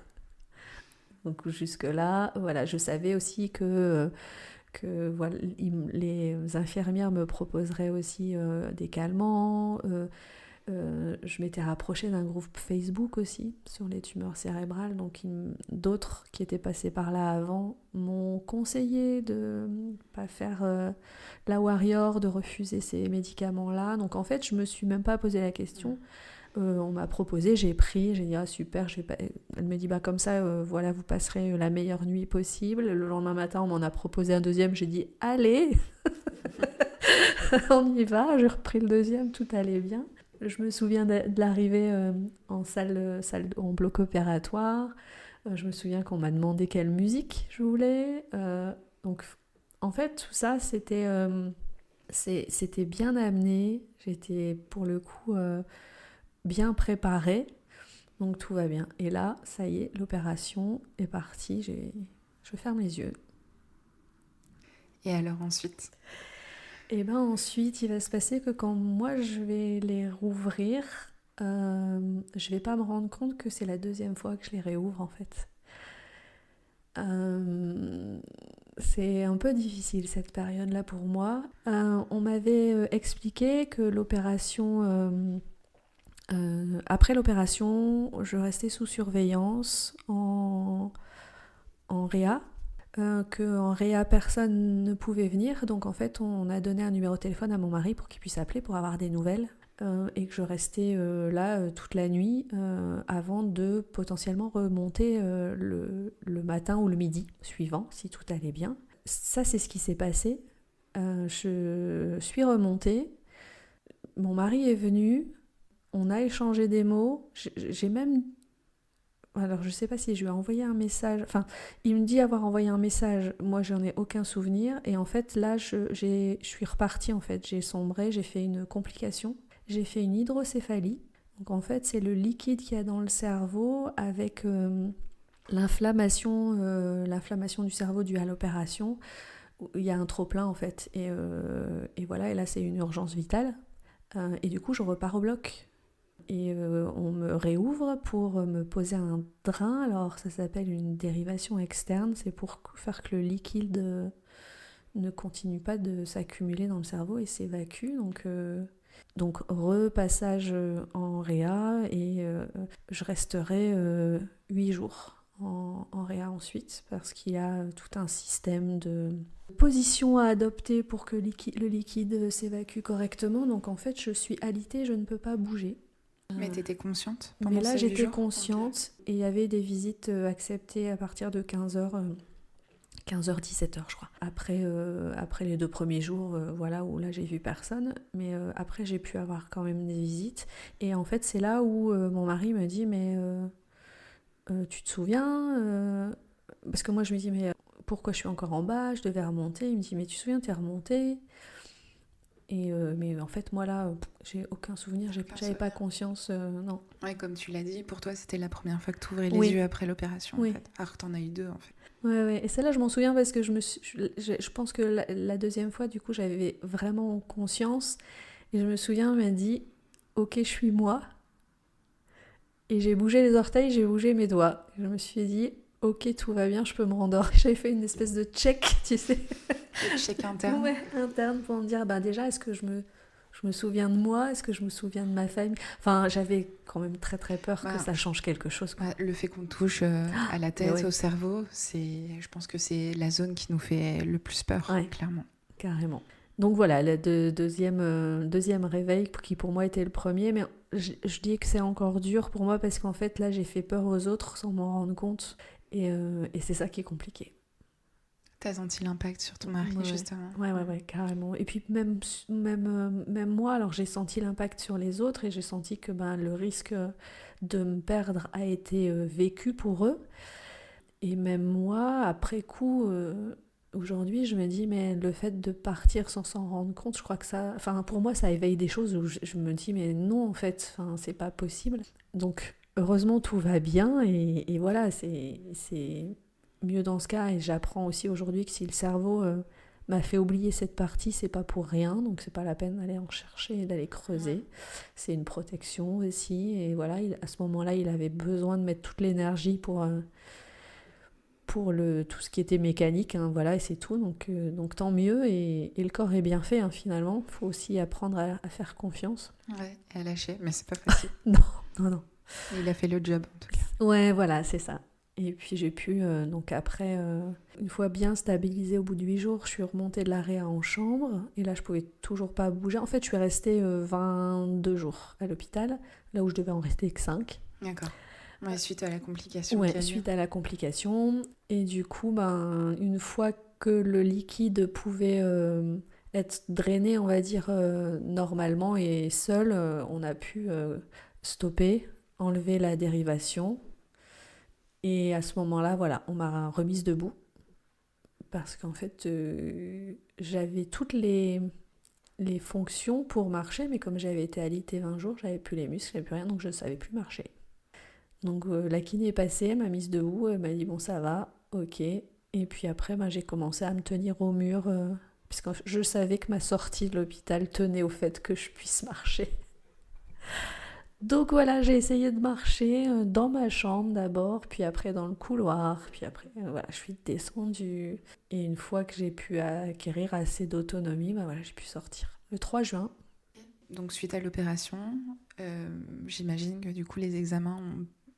Donc jusque-là, voilà, je savais aussi que voilà, les infirmières me proposeraient aussi des calmants. Je m'étais rapprochée d'un groupe Facebook aussi sur les tumeurs cérébrales, donc d'autres qui étaient passés par là avant m'ont conseillé de ne pas faire la warrior, de refuser ces médicaments-là. Donc en fait, je me suis même pas posé la question. On m'a proposé, j'ai pris, j'ai dit ah super, je vais pas... Elle me dit bah comme ça, voilà, vous passerez la meilleure nuit possible. Le lendemain matin, on m'en a proposé un deuxième, j'ai dit allez, on y va. J'ai repris le deuxième, tout allait bien. Je me souviens de l'arrivée en salle en bloc opératoire. Je me souviens qu'on m'a demandé quelle musique je voulais. Donc en fait tout ça c'était bien amené. J'étais pour le coup bien préparée. Donc tout va bien. Et là, ça y est, l'opération est partie. Je ferme les yeux. Et alors ensuite ? Et ben ensuite, il va se passer que quand moi je vais les rouvrir, je vais pas me rendre compte que c'est la deuxième fois que je les réouvre en fait. C'est un peu difficile cette période-là pour moi. On m'avait expliqué que l'opération, après l'opération, je restais sous surveillance en réa. Qu'en réa personne ne pouvait venir, donc en fait on a donné un numéro de téléphone à mon mari pour qu'il puisse appeler pour avoir des nouvelles, et que je restais là toute la nuit avant de potentiellement remonter le matin ou le midi suivant si tout allait bien. Ça c'est ce qui s'est passé. Je suis remontée, mon mari est venu, on a échangé des mots, j'ai même... Alors je sais pas si je lui ai envoyé un message, enfin il me dit avoir envoyé un message, moi j'en ai aucun souvenir, et en fait là je suis repartie en fait, j'ai sombré, j'ai fait une complication, j'ai fait une hydrocéphalie, donc en fait c'est le liquide qu'il y a dans le cerveau avec l'inflammation du cerveau due à l'opération, il y a un trop plein en fait, et voilà, et là c'est une urgence vitale, et du coup je repars au bloc. Et on me réouvre pour me poser un drain. Alors ça s'appelle une dérivation externe, c'est pour faire que le liquide ne continue pas de s'accumuler dans le cerveau et s'évacue. Donc repassage en réa, et je resterai 8 jours en réa ensuite, parce qu'il y a tout un système de position à adopter pour que le liquide s'évacue correctement. Donc en fait je suis alitée, je ne peux pas bouger. Mais t'étais consciente pendant Mais là, ces 8 j'étais jours ? consciente, et il y avait des visites acceptées à partir de 15h, 17h, je crois. Après les 2 premiers jours, voilà, où là, j'ai vu personne. Mais après, j'ai pu avoir quand même des visites. Et en fait, c'est là où mon mari me dit, mais tu te souviens Parce que moi, je me dis, mais pourquoi je suis encore en bas ? Je devais remonter. Il me dit, mais tu te souviens, t'es remontée ? Et mais en fait, moi là, j'ai aucun souvenir, j'avais pas conscience, non. Ouais, comme tu l'as dit, pour toi c'était la première fois que tu ouvrais les Oui. yeux après l'opération, Oui. en fait. Alors que t'en as eu 2 en fait. Ouais. Et celle-là, je m'en souviens parce que je pense que la deuxième fois, du coup, j'avais vraiment conscience. Et je me souviens, elle m'a dit, ok, je suis moi. Et j'ai bougé les orteils, j'ai bougé mes doigts. Et je me suis dit, ok, tout va bien, je peux me rendormir. J'avais fait une espèce de check, tu sais. Le check interne. Ouais, interne, pour me dire, bah déjà, est-ce que je me souviens de moi ? Est-ce que je me souviens de ma famille ? Enfin, j'avais quand même très très peur que ça change quelque chose. Bah, le fait qu'on touche à la tête, au cerveau, je pense que c'est la zone qui nous fait le plus peur, clairement. Carrément. Donc voilà, le deuxième réveil qui pour moi était le premier, mais je dis que c'est encore dur pour moi parce qu'en fait là j'ai fait peur aux autres sans m'en rendre compte, et c'est ça qui est compliqué. T'as senti l'impact sur ton mari, justement. Ouais, carrément. Et puis même moi, alors j'ai senti l'impact sur les autres, et j'ai senti que le risque de me perdre a été vécu pour eux. Et même moi, après coup, aujourd'hui, je me dis, mais le fait de partir sans s'en rendre compte, je crois que ça... Enfin, pour moi, ça éveille des choses où je me dis, mais non, en fait, c'est pas possible. Donc, heureusement, tout va bien, et voilà, c'est mieux dans ce cas. Et j'apprends aussi aujourd'hui que si le cerveau m'a fait oublier cette partie, c'est pas pour rien, donc c'est pas la peine d'aller en chercher et d'aller creuser. C'est une protection aussi, et voilà, à ce moment-là, il avait besoin de mettre toute l'énergie pour pour tout ce qui était mécanique, hein, voilà, et c'est tout. Donc tant mieux, et le corps est bien fait, hein, finalement. Il faut aussi apprendre à faire confiance. Ouais, et à lâcher, mais c'est pas facile. Non, non, non. Il a fait le job, en tout cas. Ouais, voilà, c'est ça. Et puis j'ai pu, donc après, une fois bien stabilisée, au bout de 8 jours, je suis remontée de la réa en chambre. Et là, je pouvais toujours pas bouger. En fait, je suis restée 22 jours à l'hôpital, là où je devais en rester que 5. D'accord. Ouais, suite à la complication. Ouais, suite à la complication. Et du coup, une fois que le liquide pouvait être drainé, on va dire, normalement et seul, on a pu stopper, enlever la dérivation. Et à ce moment-là, voilà, on m'a remise debout. Parce qu'en fait, j'avais toutes les fonctions pour marcher, mais comme j'avais été alitée 20 jours, j'avais plus les muscles, j'avais plus rien, donc je ne savais plus marcher. Donc la kiné est passée, elle m'a mise debout, elle m'a dit bon ça va, ok. Et puis après j'ai commencé à me tenir au mur, puisque je savais que ma sortie de l'hôpital tenait au fait que je puisse marcher. Donc voilà, j'ai essayé de marcher dans ma chambre d'abord, puis après dans le couloir, puis après voilà, je suis descendue. Et une fois que j'ai pu acquérir assez d'autonomie, voilà, j'ai pu sortir. Le 3 juin. Donc suite à l'opération, j'imagine que du coup les examens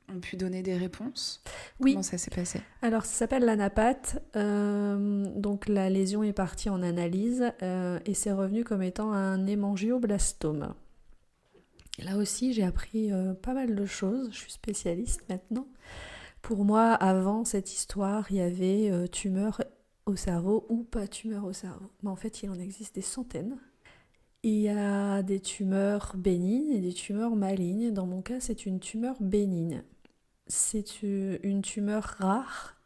ont pu donner des réponses. Oui. Comment ça s'est passé ? Alors ça s'appelle l'anapathe, donc la lésion est partie en analyse et c'est revenu comme étant un hémangioblastome. Là aussi j'ai appris pas mal de choses, je suis spécialiste maintenant. Pour moi, avant cette histoire, il y avait tumeur au cerveau ou pas tumeur au cerveau. Mais en fait, il en existe des centaines. Il y a des tumeurs bénignes et des tumeurs malignes. Dans mon cas, c'est une tumeur bénigne. C'est une tumeur rare,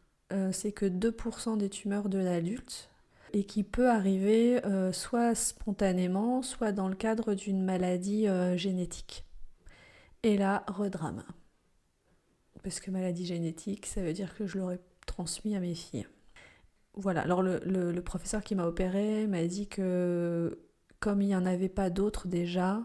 c'est que 2% des tumeurs de l'adulte, et qui peut arriver soit spontanément, soit dans le cadre d'une maladie génétique. Et là, redrame. Parce que maladie génétique, ça veut dire que je l'aurais transmis à mes filles. Voilà, alors le professeur qui m'a opérée m'a dit que comme il n'y en avait pas d'autres déjà,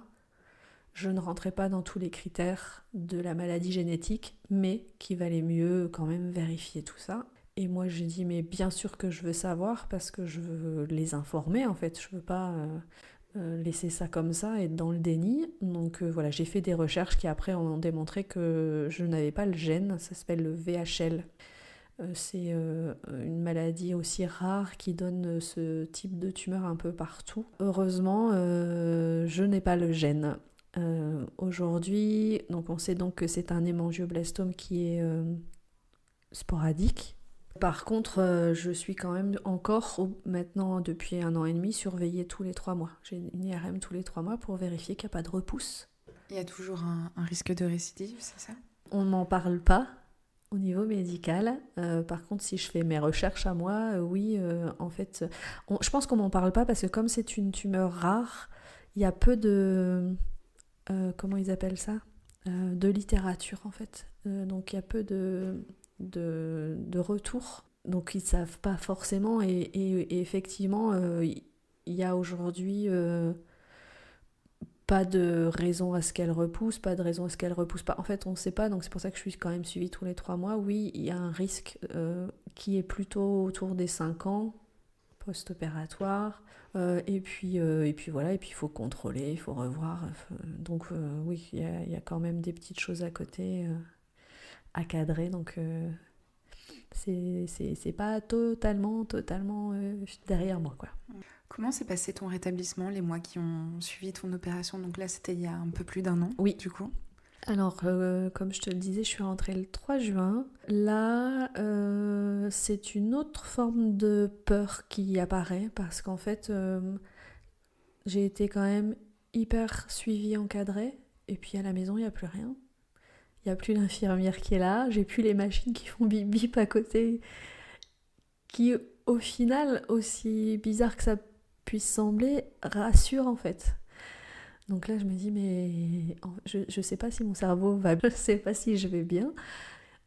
je ne rentrais pas dans tous les critères de la maladie génétique, mais qu'il valait mieux quand même vérifier tout ça. Et moi, j'ai dit, mais bien sûr que je veux savoir, parce que je veux les informer, en fait. Je veux pas laisser ça comme ça, être dans le déni. Donc voilà, j'ai fait des recherches qui après ont démontré que je n'avais pas le gène, ça s'appelle le VHL. C'est une maladie aussi rare qui donne ce type de tumeur un peu partout. Heureusement, je n'ai pas le gène. Aujourd'hui, donc on sait donc que c'est un hémangioblastome qui est sporadique. Par contre, je suis quand même encore, maintenant depuis 1 an et demi, surveillée tous les 3 mois. J'ai une IRM tous les 3 mois pour vérifier qu'il n'y a pas de repousse. Il y a toujours un risque de récidive, c'est ça ? On ne m'en parle pas au niveau médical. Par contre, si je fais mes recherches à moi, oui, en fait, je pense qu'on m'en parle pas parce que comme c'est une tumeur rare, il y a peu de... comment ils appellent ça ? De littérature en fait. Donc il y a peu de retours. Donc ils ne savent pas forcément et effectivement, il y a aujourd'hui pas de raison à ce qu'elle repousse, pas de raison à ce qu'elle repousse pas. En fait, on ne sait pas, donc c'est pour ça que je suis quand même suivie tous les 3 mois. Oui, il y a un risque qui est plutôt autour des 5 ans post-opératoire. Et puis voilà, et puis il faut contrôler, il faut revoir. Donc oui, il y a quand même des petites choses à côté à cadrer. Donc c'est pas totalement derrière moi, quoi. Comment s'est passé ton rétablissement, les mois qui ont suivi ton opération ? Donc là, c'était il y a un peu plus d'1 an, oui. Du coup. Alors, comme je te le disais, je suis rentrée le 3 juin. Là, c'est une autre forme de peur qui apparaît parce qu'en fait, j'ai été quand même hyper suivie, encadrée. Et puis à la maison, il n'y a plus rien. Il n'y a plus l'infirmière qui est là. J'ai plus les machines qui font bip bip à côté. Qui, au final, aussi bizarre que ça puisse sembler, rassure en fait. Donc là, je me dis, mais je sais pas si mon cerveau va bien, je sais pas si je vais bien.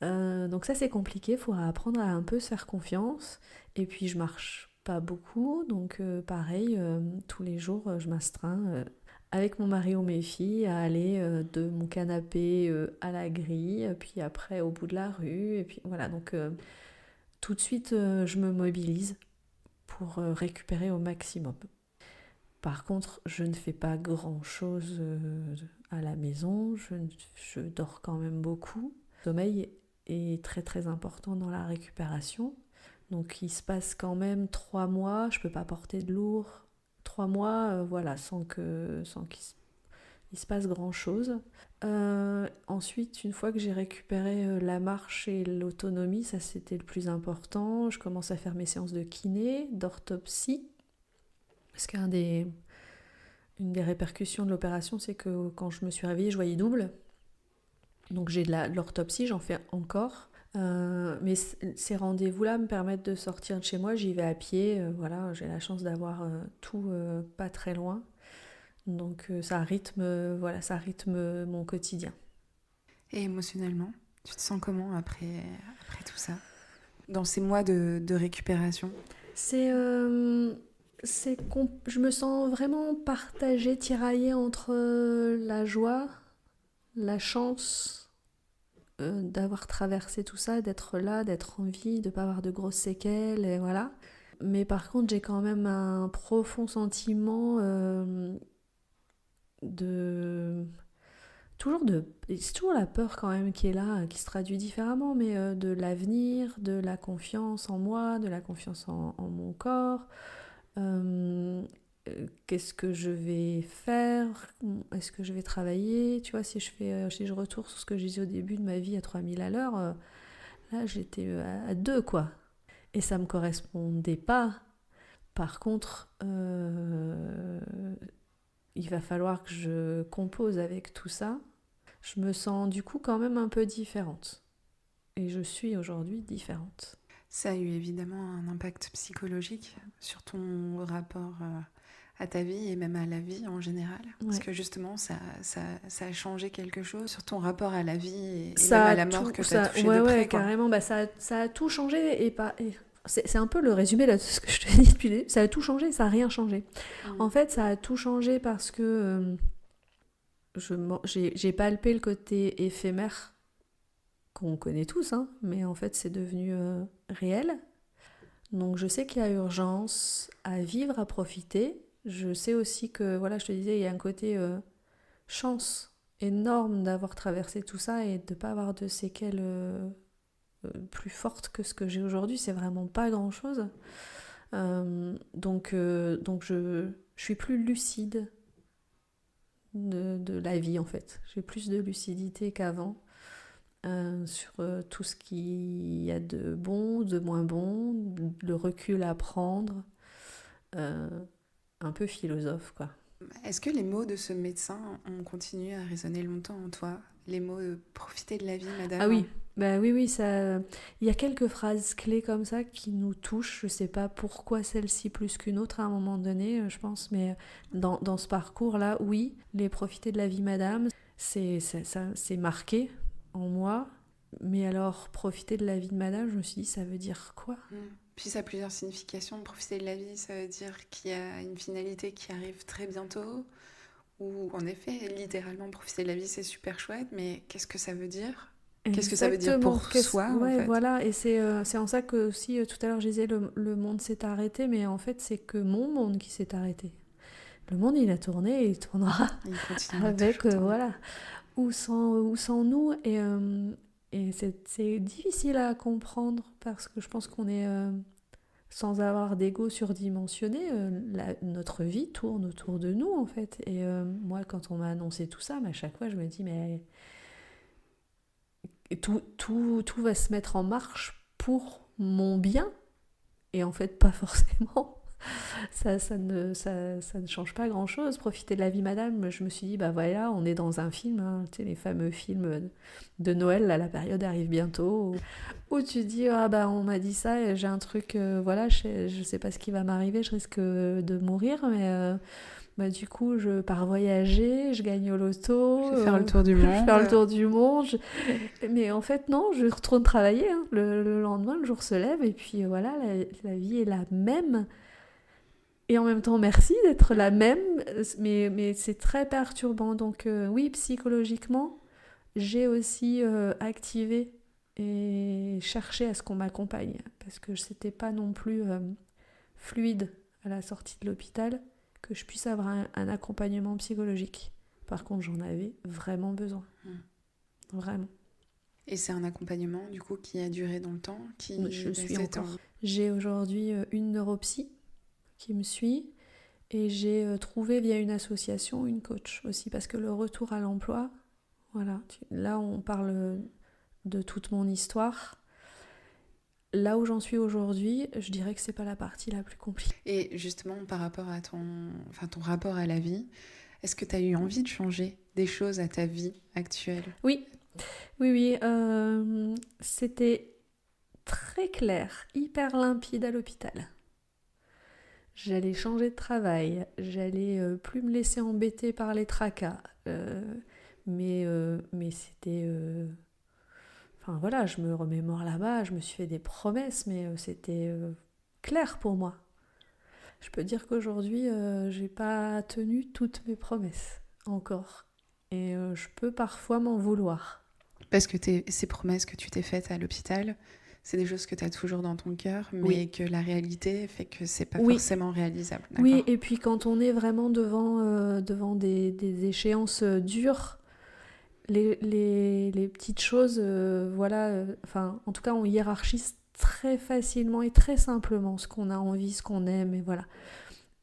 Donc ça, c'est compliqué, il faudra apprendre à un peu se faire confiance. Et puis, je marche pas beaucoup, donc pareil, tous les jours, je m'astreins avec mon mari ou mes filles à aller de mon canapé à la grille, puis après au bout de la rue, et puis voilà, donc tout de suite, je me mobilise pour récupérer au maximum. Par contre, je ne fais pas grand-chose à la maison, je dors quand même beaucoup. Le sommeil est très très important dans la récupération. Donc il se passe quand même 3 mois, je peux pas porter de lourd. 3 mois, voilà, sans qu'il se passe grand-chose. Ensuite, une fois que j'ai récupéré la marche et l'autonomie, ça c'était le plus important, je commence à faire mes séances de kiné, d'orthopsie. Parce qu'une des répercussions de l'opération, c'est que quand je me suis réveillée, je voyais double. Donc j'ai de l'orthopsie, j'en fais encore. Mais ces rendez-vous-là me permettent de sortir de chez moi, j'y vais à pied, voilà, j'ai la chance d'avoir tout pas très loin. Donc ça rythme mon quotidien. Et émotionnellement, tu te sens comment après tout ça? Dans ces mois de récupération? Je me sens vraiment partagée, tiraillée entre la joie, la chance d'avoir traversé tout ça, d'être là, d'être en vie, de ne pas avoir de grosses séquelles, et voilà. Mais par contre, j'ai quand même un profond sentiment c'est toujours la peur quand même qui est là, qui se traduit différemment, mais de l'avenir, de la confiance en moi, de la confiance en mon corps. Qu'est-ce que je vais faire? Est-ce que je vais travailler? Tu vois, si je retourne sur ce que je disais au début de ma vie à 3000 à l'heure, là j'étais à 2 quoi. Et ça me correspondait pas. Par contre, il va falloir que je compose avec tout ça. Je me sens du coup quand même un peu différente. Et je suis aujourd'hui différente. Ça a eu évidemment un impact psychologique sur ton rapport à ta vie et même à la vie en général. Ouais. Parce que justement, ça a changé quelque chose sur ton rapport à la vie et même à la mort que tu as touché de près. Ouais, carrément. Bah, ça a tout changé c'est un peu le résumé là, de ce que je te dis depuis le début. Ça a tout changé, ça n'a rien changé. En fait, ça a tout changé parce que j'ai palpé le côté éphémère qu'on connaît tous, hein, mais en fait, c'est devenu réel. Donc, je sais qu'il y a urgence à vivre, à profiter. Je sais aussi que, voilà, je te disais, il y a un côté chance énorme d'avoir traversé tout ça et de ne pas avoir de séquelles plus fortes que ce que j'ai aujourd'hui. C'est vraiment pas grand-chose. Donc je suis plus lucide de la vie, en fait. J'ai plus de lucidité qu'avant sur tout ce qu'il y a de bon, de moins bon, le recul à prendre. Un peu philosophe, quoi. Est-ce que les mots de ce médecin ont continué à résonner longtemps en toi? Les mots « profiter de la vie, madame ». Ah oui, bah oui, ça... Il y a quelques phrases clés comme ça qui nous touchent. Je sais pas pourquoi celle-ci plus qu'une autre à un moment donné, je pense, mais dans ce parcours-là, oui, les profiter de la vie, madame, c'est marqué en moi. Mais alors, profiter de la vie de madame, je me suis dit, ça veut dire quoi ? Puis ça a plusieurs significations. Profiter de la vie, ça veut dire qu'il y a une finalité qui arrive très bientôt. Ou en effet, littéralement, profiter de la vie, c'est super chouette. Mais qu'est-ce que ça veut dire ? Qu'est-ce que ça veut dire pour soi, ouais, en fait ? Voilà. Et c'est en ça que aussi, tout à l'heure, je disais, le monde s'est arrêté. Mais en fait, c'est que mon monde qui s'est arrêté. Le monde, il a tourné et il tournera avec, voilà, ou sans nous. Et c'est difficile à comprendre parce que je pense qu'on est, sans avoir d'ego surdimensionné, notre vie tourne autour de nous en fait. Et moi, quand on m'a annoncé tout ça, à chaque fois, je me dis, mais tout va se mettre en marche pour mon bien. Et en fait, pas forcément. Ça ne change pas grand-chose. Profiter de la vie, madame, je me suis dit, bah voilà, on est dans un film, hein, tu sais, les fameux films de Noël, là, la période arrive bientôt, où tu dis, ah bah on m'a dit ça, et j'ai un truc, voilà, je sais pas ce qui va m'arriver, je risque de mourir, mais bah, du coup, je pars voyager, je gagne au loto. Je vais faire le tour du monde. Le tour du monde. Mais en fait, non, je retourne travailler. Hein. Le lendemain, le jour se lève, et puis voilà, la vie est la même. Et en même temps, merci d'être la même, mais c'est très perturbant. Donc oui, psychologiquement, j'ai aussi activé et chercher à ce qu'on m'accompagne, parce que c'était pas non plus fluide à la sortie de l'hôpital que je puisse avoir un accompagnement psychologique. Par contre, j'en avais vraiment besoin. Vraiment. Et c'est un accompagnement, du coup, qui a duré dans le temps Je suis encore. J'ai aujourd'hui une neuropsy qui me suit et j'ai trouvé via une association une coach aussi, parce que le retour à l'emploi, voilà, là on parle de toute mon histoire. Là où j'en suis aujourd'hui, je dirais que c'est pas la partie la plus compliquée. Et justement, par rapport à ton rapport à la vie, est-ce que tu as eu envie de changer des choses à ta vie actuelle ? Oui. C'était très clair, hyper limpide à l'hôpital. J'allais changer de travail, j'allais plus me laisser embêter par les tracas. Mais c'était... Enfin voilà, je me remémore là-bas, je me suis fait des promesses, mais c'était clair pour moi. Je peux dire qu'aujourd'hui, j'ai pas tenu toutes mes promesses encore. Et je peux parfois m'en vouloir. Parce que ces promesses que tu t'es faites à l'hôpital, c'est des choses que tu as toujours dans ton cœur, mais que la réalité fait que c'est pas forcément réalisable. D'accord. Oui, et puis quand on est vraiment devant des échéances dures, les petites choses, en tout cas, on hiérarchise très facilement et très simplement ce qu'on a envie, ce qu'on aime, et voilà.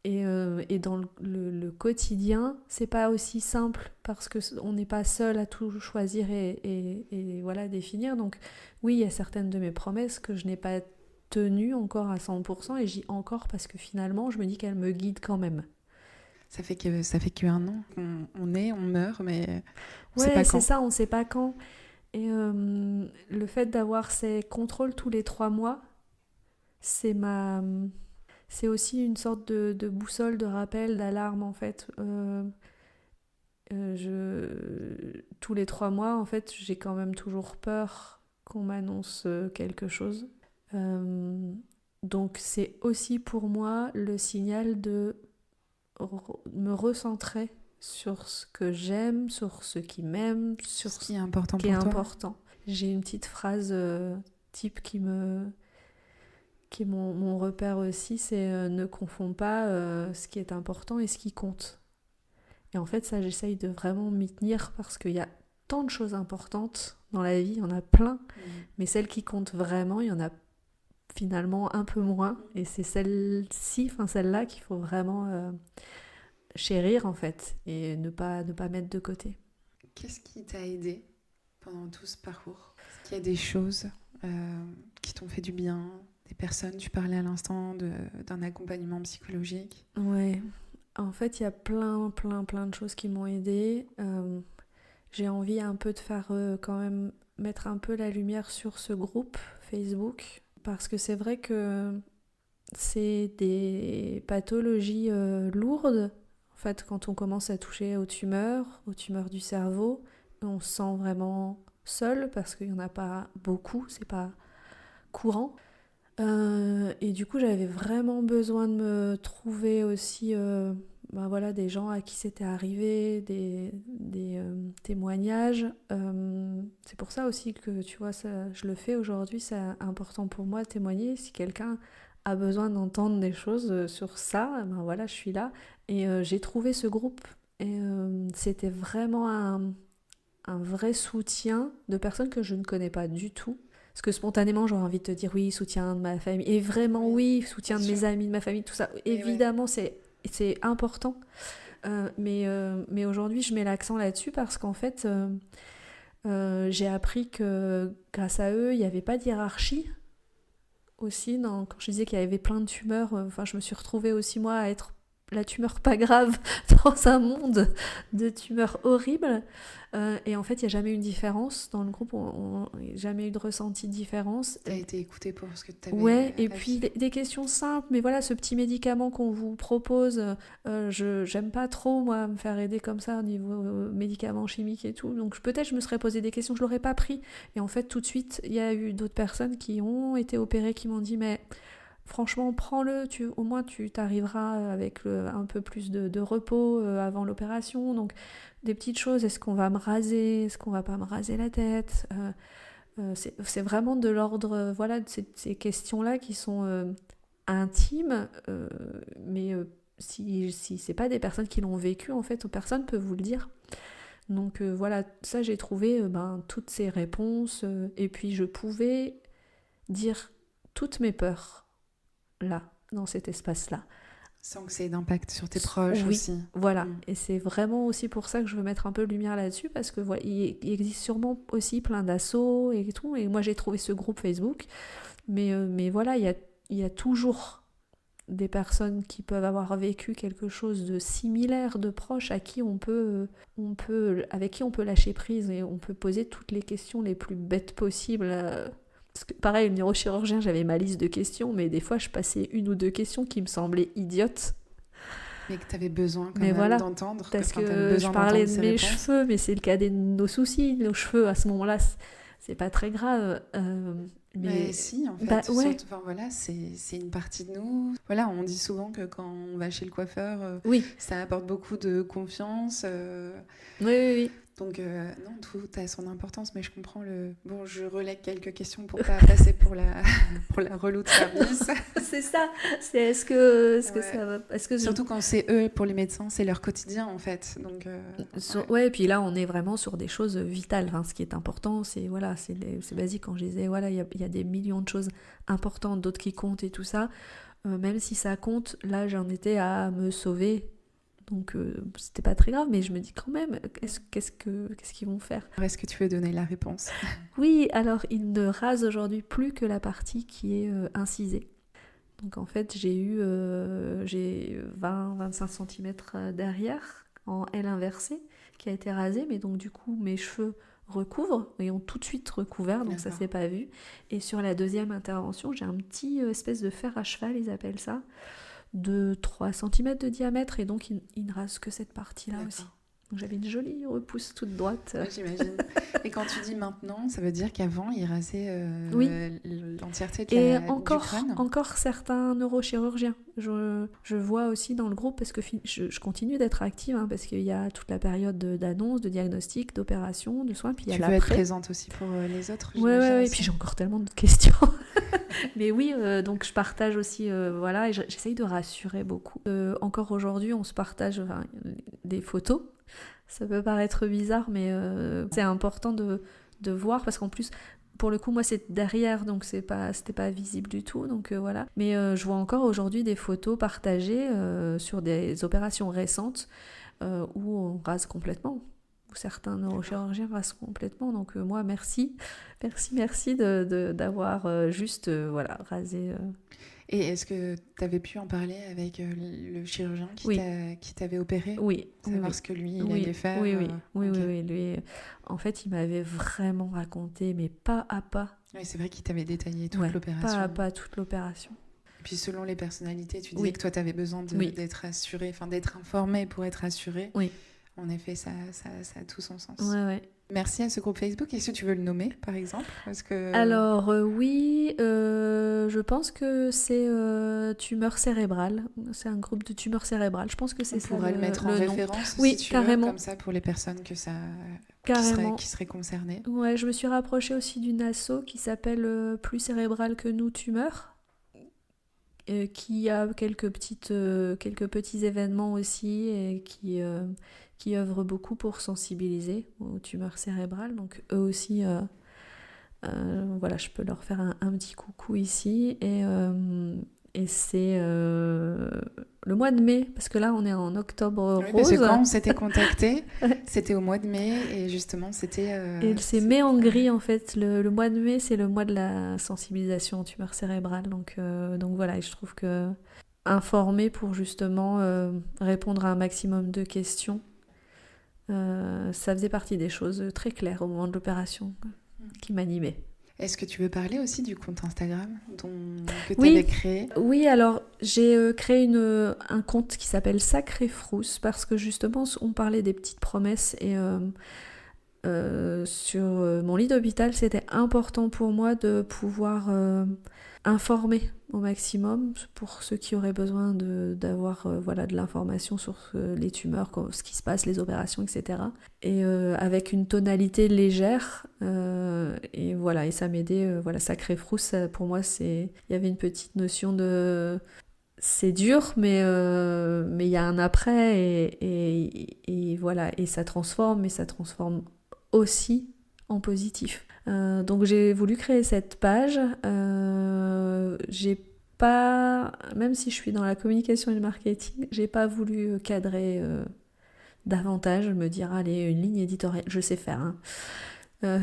Et dans le quotidien, c'est pas aussi simple parce qu'on n'est pas seul à tout choisir et voilà, définir. Donc oui, il y a certaines de mes promesses que je n'ai pas tenues encore à 100%, et j'y encore parce que finalement, je me dis qu'elles me guident quand même. Ça fait qu'un an qu'on on meurt, mais on sait pas quand. C'est ça, on sait pas quand. Et le fait d'avoir ces contrôles tous les 3 mois, c'est aussi une sorte de boussole, de rappel, d'alarme en fait. Tous les 3 mois, en fait, j'ai quand même toujours peur qu'on m'annonce quelque chose. Donc c'est aussi pour moi le signal de me recentrer sur ce que j'aime, sur ce qui m'aime, sur ce qui est important pour toi. J'ai une petite phrase type qui est mon repère aussi, c'est ne confonds pas ce qui est important et ce qui compte. Et en fait, ça, j'essaye de vraiment m'y tenir parce qu'il y a tant de choses importantes dans la vie, il y en a plein, mais celles qui comptent vraiment, il y en a finalement un peu moins. Et c'est celle-là qu'il faut vraiment chérir en fait et ne pas mettre de côté. Qu'est-ce qui t'a aidé pendant tout ce parcours ? Est-ce qu'il y a des choses qui t'ont fait du bien ? Des personnes, tu parlais à l'instant d'un accompagnement psychologique. Ouais, en fait, il y a plein de choses qui m'ont aidée. J'ai envie un peu de faire quand même mettre un peu la lumière sur ce groupe Facebook, parce que c'est vrai que c'est des pathologies lourdes. En fait, quand on commence à toucher aux tumeurs du cerveau, on se sent vraiment seul parce qu'il n'y en a pas beaucoup, c'est pas courant. Et du coup, j'avais vraiment besoin de me trouver aussi des gens à qui c'était arrivé, des témoignages. C'est pour ça aussi que, tu vois, ça, je le fais aujourd'hui, c'est important pour moi de témoigner. Si quelqu'un a besoin d'entendre des choses sur ça, je suis là. Et j'ai trouvé ce groupe et c'était vraiment un vrai soutien de personnes que je ne connais pas du tout. Parce que spontanément, j'aurais envie de te dire oui, soutien de ma famille. Et vraiment, oui, soutien de mes amis, de ma famille, tout ça. Évidemment, c'est important. Mais aujourd'hui, je mets l'accent là-dessus parce qu'en fait, j'ai appris que grâce à eux, il n'y avait pas de hiérarchie. Aussi, quand je disais qu'il y avait plein de tumeurs, je me suis retrouvée aussi, moi, à être la tumeur pas grave dans un monde de tumeurs horribles. Et en fait, il n'y a jamais eu une différence. Dans le groupe, il n'y a jamais eu de ressenti de différence. Tu as été écoutée pour ce que tu avais. Ouais, et puis des questions simples. Mais voilà, ce petit médicament qu'on vous propose, j'aime pas trop, moi, me faire aider comme ça au niveau médicaments chimiques et tout. Donc peut-être je me serais posé des questions, je l'aurais pas pris. Et en fait, tout de suite, il y a eu d'autres personnes qui ont été opérées, qui m'ont dit, mais franchement, prends-le, au moins tu t'arriveras avec un peu plus de repos avant l'opération. Donc, des petites choses, est-ce qu'on va me raser ? Est-ce qu'on va pas me raser la tête ? C'est vraiment de l'ordre, voilà, de ces questions-là qui sont intimes, mais si c'est pas des personnes qui l'ont vécu, en fait, personne peut vous le dire. Donc voilà, ça j'ai trouvé toutes ces réponses, et puis je pouvais dire toutes mes peurs là, dans cet espace-là. Sans que ça ait d'impact sur tes proches Oui, aussi. voilà. Et c'est vraiment aussi pour ça que je veux mettre un peu de lumière là-dessus, parce que voilà, il existe sûrement aussi plein d'assauts et tout. Et moi, j'ai trouvé ce groupe Facebook. Mais voilà, il y a toujours des personnes qui peuvent avoir vécu quelque chose de similaire, de proche, avec qui on peut lâcher prise et on peut poser toutes les questions les plus bêtes possibles. Parce que pareil, le neurochirurgien, j'avais ma liste de questions, mais des fois, je passais une ou deux questions qui me semblaient idiotes. Mais que tu avais besoin quand même d'entendre. Parce que je parlais de mes cheveux, mais c'est le cas de nos soucis. Nos cheveux, à ce moment-là, c'est pas très grave. Mais si, en fait, ouais. Voilà, c'est une partie de nous. Voilà, on dit souvent que quand on va chez le coiffeur, ça apporte beaucoup de confiance. Oui. Donc, non, tout a son importance, mais je comprends Bon, je relègue quelques questions pour pas passer pour la relou de service. C'est ça. C'est est-ce que ça va... Surtout quand c'est eux, pour les médecins, c'est leur quotidien, en fait. Donc, ouais, et puis là, on est vraiment sur des choses vitales. Enfin, ce qui est important, c'est basique. Quand je disais, voilà, il y a des millions de choses importantes, d'autres qui comptent et tout ça. Même si ça compte, là, j'en étais à me sauver. Donc c'était pas très grave, mais je me dis quand même, qu'est-ce qu'ils vont faire ? Est-ce que tu veux donner la réponse ? Oui, alors ils ne rasent aujourd'hui plus que la partie qui est incisée. Donc en fait j'ai 20-25 cm derrière en L inversée qui a été rasée, mais donc du coup mes cheveux recouvrent et ont tout de suite recouvert, donc ça s'est pas vu. Et sur la deuxième intervention, j'ai un petit espèce de fer à cheval, ils appellent ça, de 3 cm de diamètre, et donc il ne rase que cette partie-là aussi. Donc j'avais une jolie repousse toute droite. Ouais, j'imagine. Et quand tu dis maintenant, ça veut dire qu'avant, il rasait l'entièreté du crâne. Encore certains neurochirurgiens. Je vois aussi dans le groupe, parce que je continue d'être active, parce qu'il y a toute la période d'annonce, de diagnostic, d'opération, de soins. Puis il y a tu veux être présente aussi pour les autres. Ouais. Et puis j'ai encore tellement de questions. Mais oui, donc je partage aussi, et j'essaye de rassurer beaucoup. Encore aujourd'hui, on se partage des photos. Ça peut paraître bizarre, mais c'est important de voir, parce qu'en plus, pour le coup, moi c'est derrière, donc c'était pas visible du tout, donc voilà. Mais je vois encore aujourd'hui des photos partagées sur des opérations récentes où on rase complètement, où certains neurochirurgiens rasent complètement. Donc moi, merci d'avoir juste rasé. Et est-ce que tu avais pu en parler avec le chirurgien qui t'avait opéré ? Oui. Savoir ce que lui, il allait faire. Oui. Lui, en fait, il m'avait vraiment raconté, mais pas à pas. Oui, c'est vrai qu'il t'avait détaillé toute l'opération. Pas à pas toute l'opération. Et puis selon les personnalités, tu disais que toi, tu avais besoin d'être assurée, d'être informée pour être assurée. Oui. En effet, ça a tout son sens. Ouais. Merci à ce groupe Facebook. Est-ce que tu veux le nommer, par exemple ? Alors, oui, je pense que c'est tumeur cérébrale. C'est un groupe de tumeurs cérébrales. Je pense que c'est ça. On pourrait le mettre en référence, oui, si tu carrément. veux, comme ça, pour les personnes qui seraient concernées. Ouais, je me suis rapprochée aussi d'une asso qui s'appelle Plus cérébral que nous, tumeur, qui a quelques petits événements aussi, et qui œuvrent beaucoup pour sensibiliser aux tumeurs cérébrales. Donc eux aussi, je peux leur faire un petit coucou ici. Et c'est le mois de mai, parce que là on est en octobre rose. Parce que quand on s'était contacté, c'était au mois de mai, et justement c'était... et c'est mai en gris en fait. Le mois de mai, c'est le mois de la sensibilisation aux tumeurs cérébrales. Donc voilà, et je trouve que informer pour justement répondre à un maximum de questions, ça faisait partie des choses très claires au moment de l'opération qui m'animaient. Est-ce que tu veux parler aussi du compte Instagram que tu avais créé ? Oui, alors j'ai créé un compte qui s'appelle Sacré Frousse, parce que justement on parlait des petites promesses, et sur mon lit d'hôpital, c'était important pour moi de pouvoir informer au maximum pour ceux qui auraient besoin d'avoir voilà, de l'information sur les tumeurs, ce qui se passe, les opérations, etc. Et avec une tonalité légère. Et voilà, et ça m'aidait. Voilà, Sacré Frousse, pour moi, il y avait une petite notion de... C'est dur, mais il y a un après et voilà, et ça transforme, mais ça transforme aussi en positif. Donc j'ai voulu créer cette page. J'ai pas, même si je suis dans la communication et le marketing, j'ai pas voulu cadrer davantage, me dire allez, une ligne éditoriale, je sais faire, hein.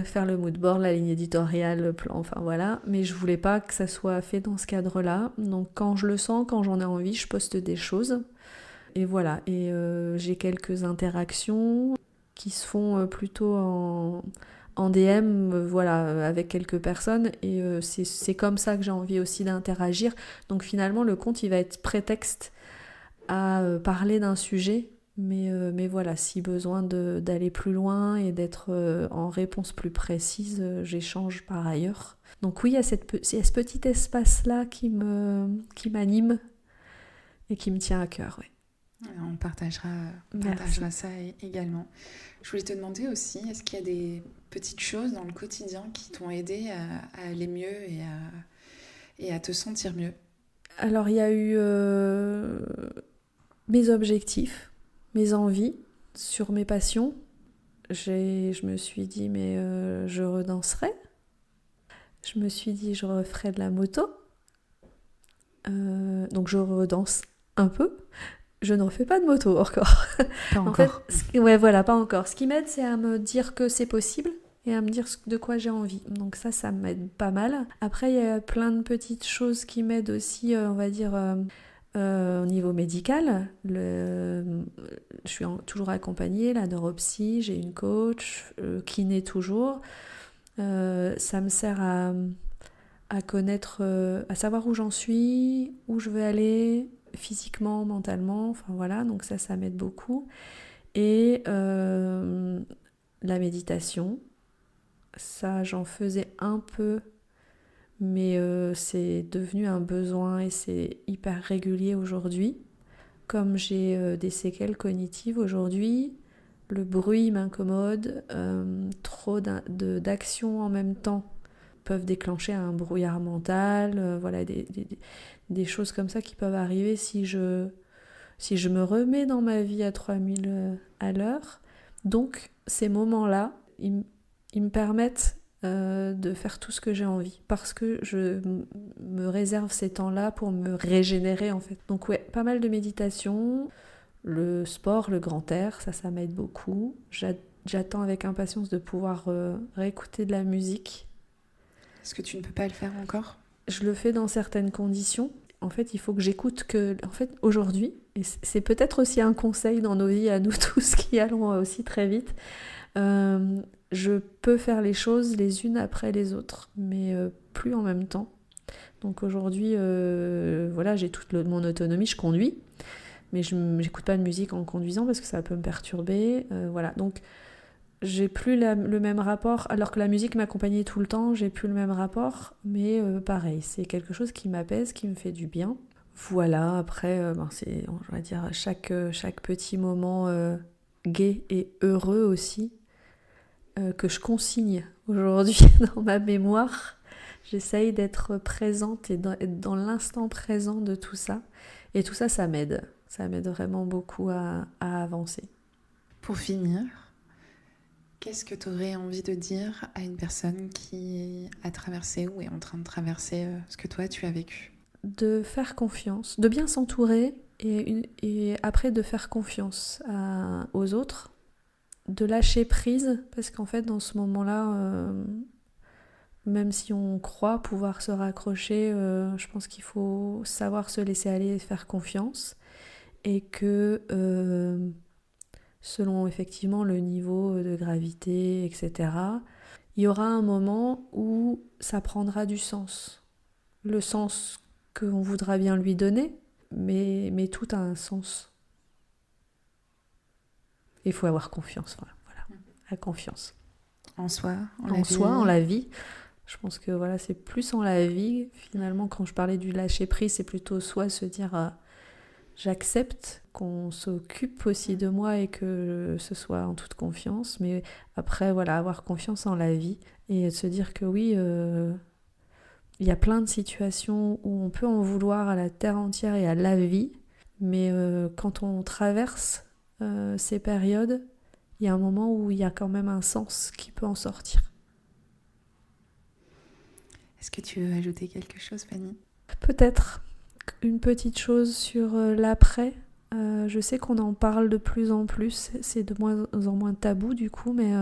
Faire le mood board, la ligne éditoriale, le plan, enfin voilà, mais je voulais pas que ça soit fait dans ce cadre-là. Donc quand je le sens, quand j'en ai envie, je poste des choses. Et voilà, et j'ai quelques interactions qui se font plutôt en DM, voilà, avec quelques personnes, et c'est comme ça que j'ai envie aussi d'interagir. Donc finalement, le compte, il va être prétexte à parler d'un sujet, mais voilà, si besoin d'aller plus loin et d'être en réponse plus précise, j'échange par ailleurs. Donc oui, il y a ce petit espace-là qui m'anime et qui me tient à cœur, oui. On partagera ça également. Je voulais te demander aussi, est-ce qu'il y a des petites choses dans le quotidien qui t'ont aidé à aller mieux et à te sentir mieux? Alors il y a eu mes objectifs, mes envies, sur mes passions. Je me suis dit mais je redanserai. Je me suis dit je referai de la moto. Donc je redanse un peu. Je ne refais pas de moto encore. Pas encore. En fait, ouais, voilà, pas encore. Ce qui m'aide, c'est à me dire que c'est possible et à me dire de quoi j'ai envie. Donc ça m'aide pas mal. Après, il y a plein de petites choses qui m'aident aussi, on va dire, au niveau médical. Je suis toujours accompagnée, la neuropsy, j'ai une coach, kiné toujours. Ça me sert à connaître, à savoir où j'en suis, où je veux aller, physiquement, mentalement, enfin voilà, donc ça m'aide beaucoup. Et la méditation, ça j'en faisais un peu, mais c'est devenu un besoin et c'est hyper régulier aujourd'hui. Comme j'ai des séquelles cognitives aujourd'hui, le bruit m'incommode, trop d'actions en même temps peuvent déclencher un brouillard mental, voilà, des choses comme ça qui peuvent arriver si je me remets dans ma vie à 3000 à l'heure. Donc ces moments-là, ils me permettent de faire tout ce que j'ai envie, parce que je me réserve ces temps-là pour me régénérer en fait. Donc ouais, pas mal de méditation, le sport, le grand air, ça m'aide beaucoup. J'attends avec impatience de pouvoir réécouter de la musique. Est-ce que tu ne peux pas le faire encore ? Je le fais dans certaines conditions. En fait, il faut que j'écoute que... En fait, aujourd'hui, et c'est peut-être aussi un conseil dans nos vies à nous tous qui allons aussi très vite, je peux faire les choses les unes après les autres, mais plus en même temps. Donc aujourd'hui, voilà, j'ai toute mon autonomie, je conduis, mais je n'écoute pas de musique en conduisant parce que ça peut me perturber. Voilà, donc... J'ai plus le même rapport, alors que la musique m'accompagnait tout le temps, j'ai plus le même rapport, mais pareil, c'est quelque chose qui m'apaise, qui me fait du bien. Voilà, après, c'est, on va dire, chaque petit moment gai et heureux aussi, que je consigne aujourd'hui dans ma mémoire. J'essaye d'être présente et d'être dans l'instant présent de tout ça. Et tout ça, ça m'aide. Ça m'aide vraiment beaucoup à avancer. Pour finir, qu'est-ce que tu aurais envie de dire à une personne qui a traversé ou est en train de traverser ce que toi tu as vécu ? De faire confiance, de bien s'entourer et après de faire confiance aux autres, de lâcher prise, parce qu'en fait dans ce moment-là, même si on croit pouvoir se raccrocher, je pense qu'il faut savoir se laisser aller et faire confiance, et que... selon effectivement le niveau de gravité, etc., il y aura un moment où ça prendra du sens. Le sens qu'on voudra bien lui donner, mais tout a un sens. Il faut avoir confiance, voilà. La confiance. En soi, en la vie. Je pense que voilà, c'est plus en la vie. Finalement, quand je parlais du lâcher prise, c'est plutôt soit se dire j'accepte qu'on s'occupe aussi de moi et que ce soit en toute confiance. Mais après, voilà, avoir confiance en la vie et se dire que oui, il y a plein de situations où on peut en vouloir à la terre entière et à la vie. Mais quand on traverse ces périodes, il y a un moment où il y a quand même un sens qui peut en sortir. Est-ce que tu veux ajouter quelque chose, Fanny ? Peut-être une petite chose sur l'après. Je sais qu'on en parle de plus en plus, c'est de moins en moins tabou du coup, mais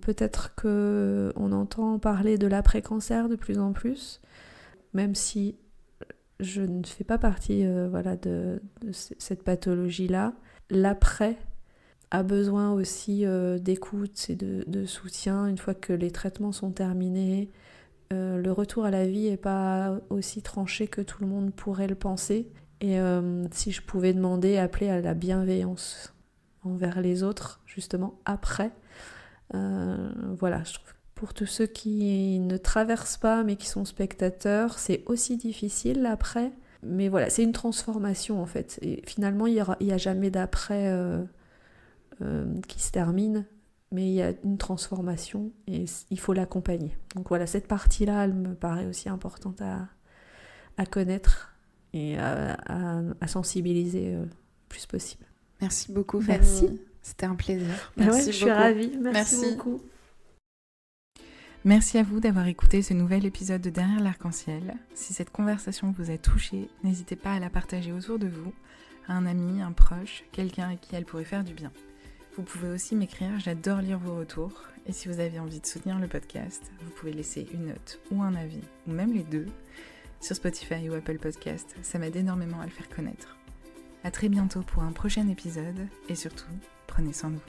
peut-être qu'on entend parler de l'après-cancer de plus en plus, même si je ne fais pas partie de cette pathologie-là. L'après a besoin aussi d'écoute et de soutien une fois que les traitements sont terminés. Le retour à la vie n'est pas aussi tranché que tout le monde pourrait le penser. Et si je pouvais demander, appeler à la bienveillance envers les autres, justement, après. Voilà, je trouve que pour tous ceux qui ne traversent pas, mais qui sont spectateurs, c'est aussi difficile après. Mais voilà, c'est une transformation, en fait. Et finalement, il y a jamais d'après qui se termine. Mais il y a une transformation et il faut l'accompagner. Donc voilà, cette partie-là, elle me paraît aussi importante à connaître et à sensibiliser le plus possible. Merci beaucoup, Fanny. Merci. C'était un plaisir. Merci beaucoup. Je suis ravie. Merci beaucoup. Merci à vous d'avoir écouté ce nouvel épisode de Derrière l'arc-en-ciel. Si cette conversation vous a touché, n'hésitez pas à la partager autour de vous, à un ami, un proche, quelqu'un à qui elle pourrait faire du bien. Vous pouvez aussi m'écrire, j'adore lire vos retours. Et si vous avez envie de soutenir le podcast, vous pouvez laisser une note ou un avis, ou même les deux, sur Spotify ou Apple Podcast. Ça m'aide énormément à le faire connaître. À très bientôt pour un prochain épisode, et surtout, prenez soin de vous.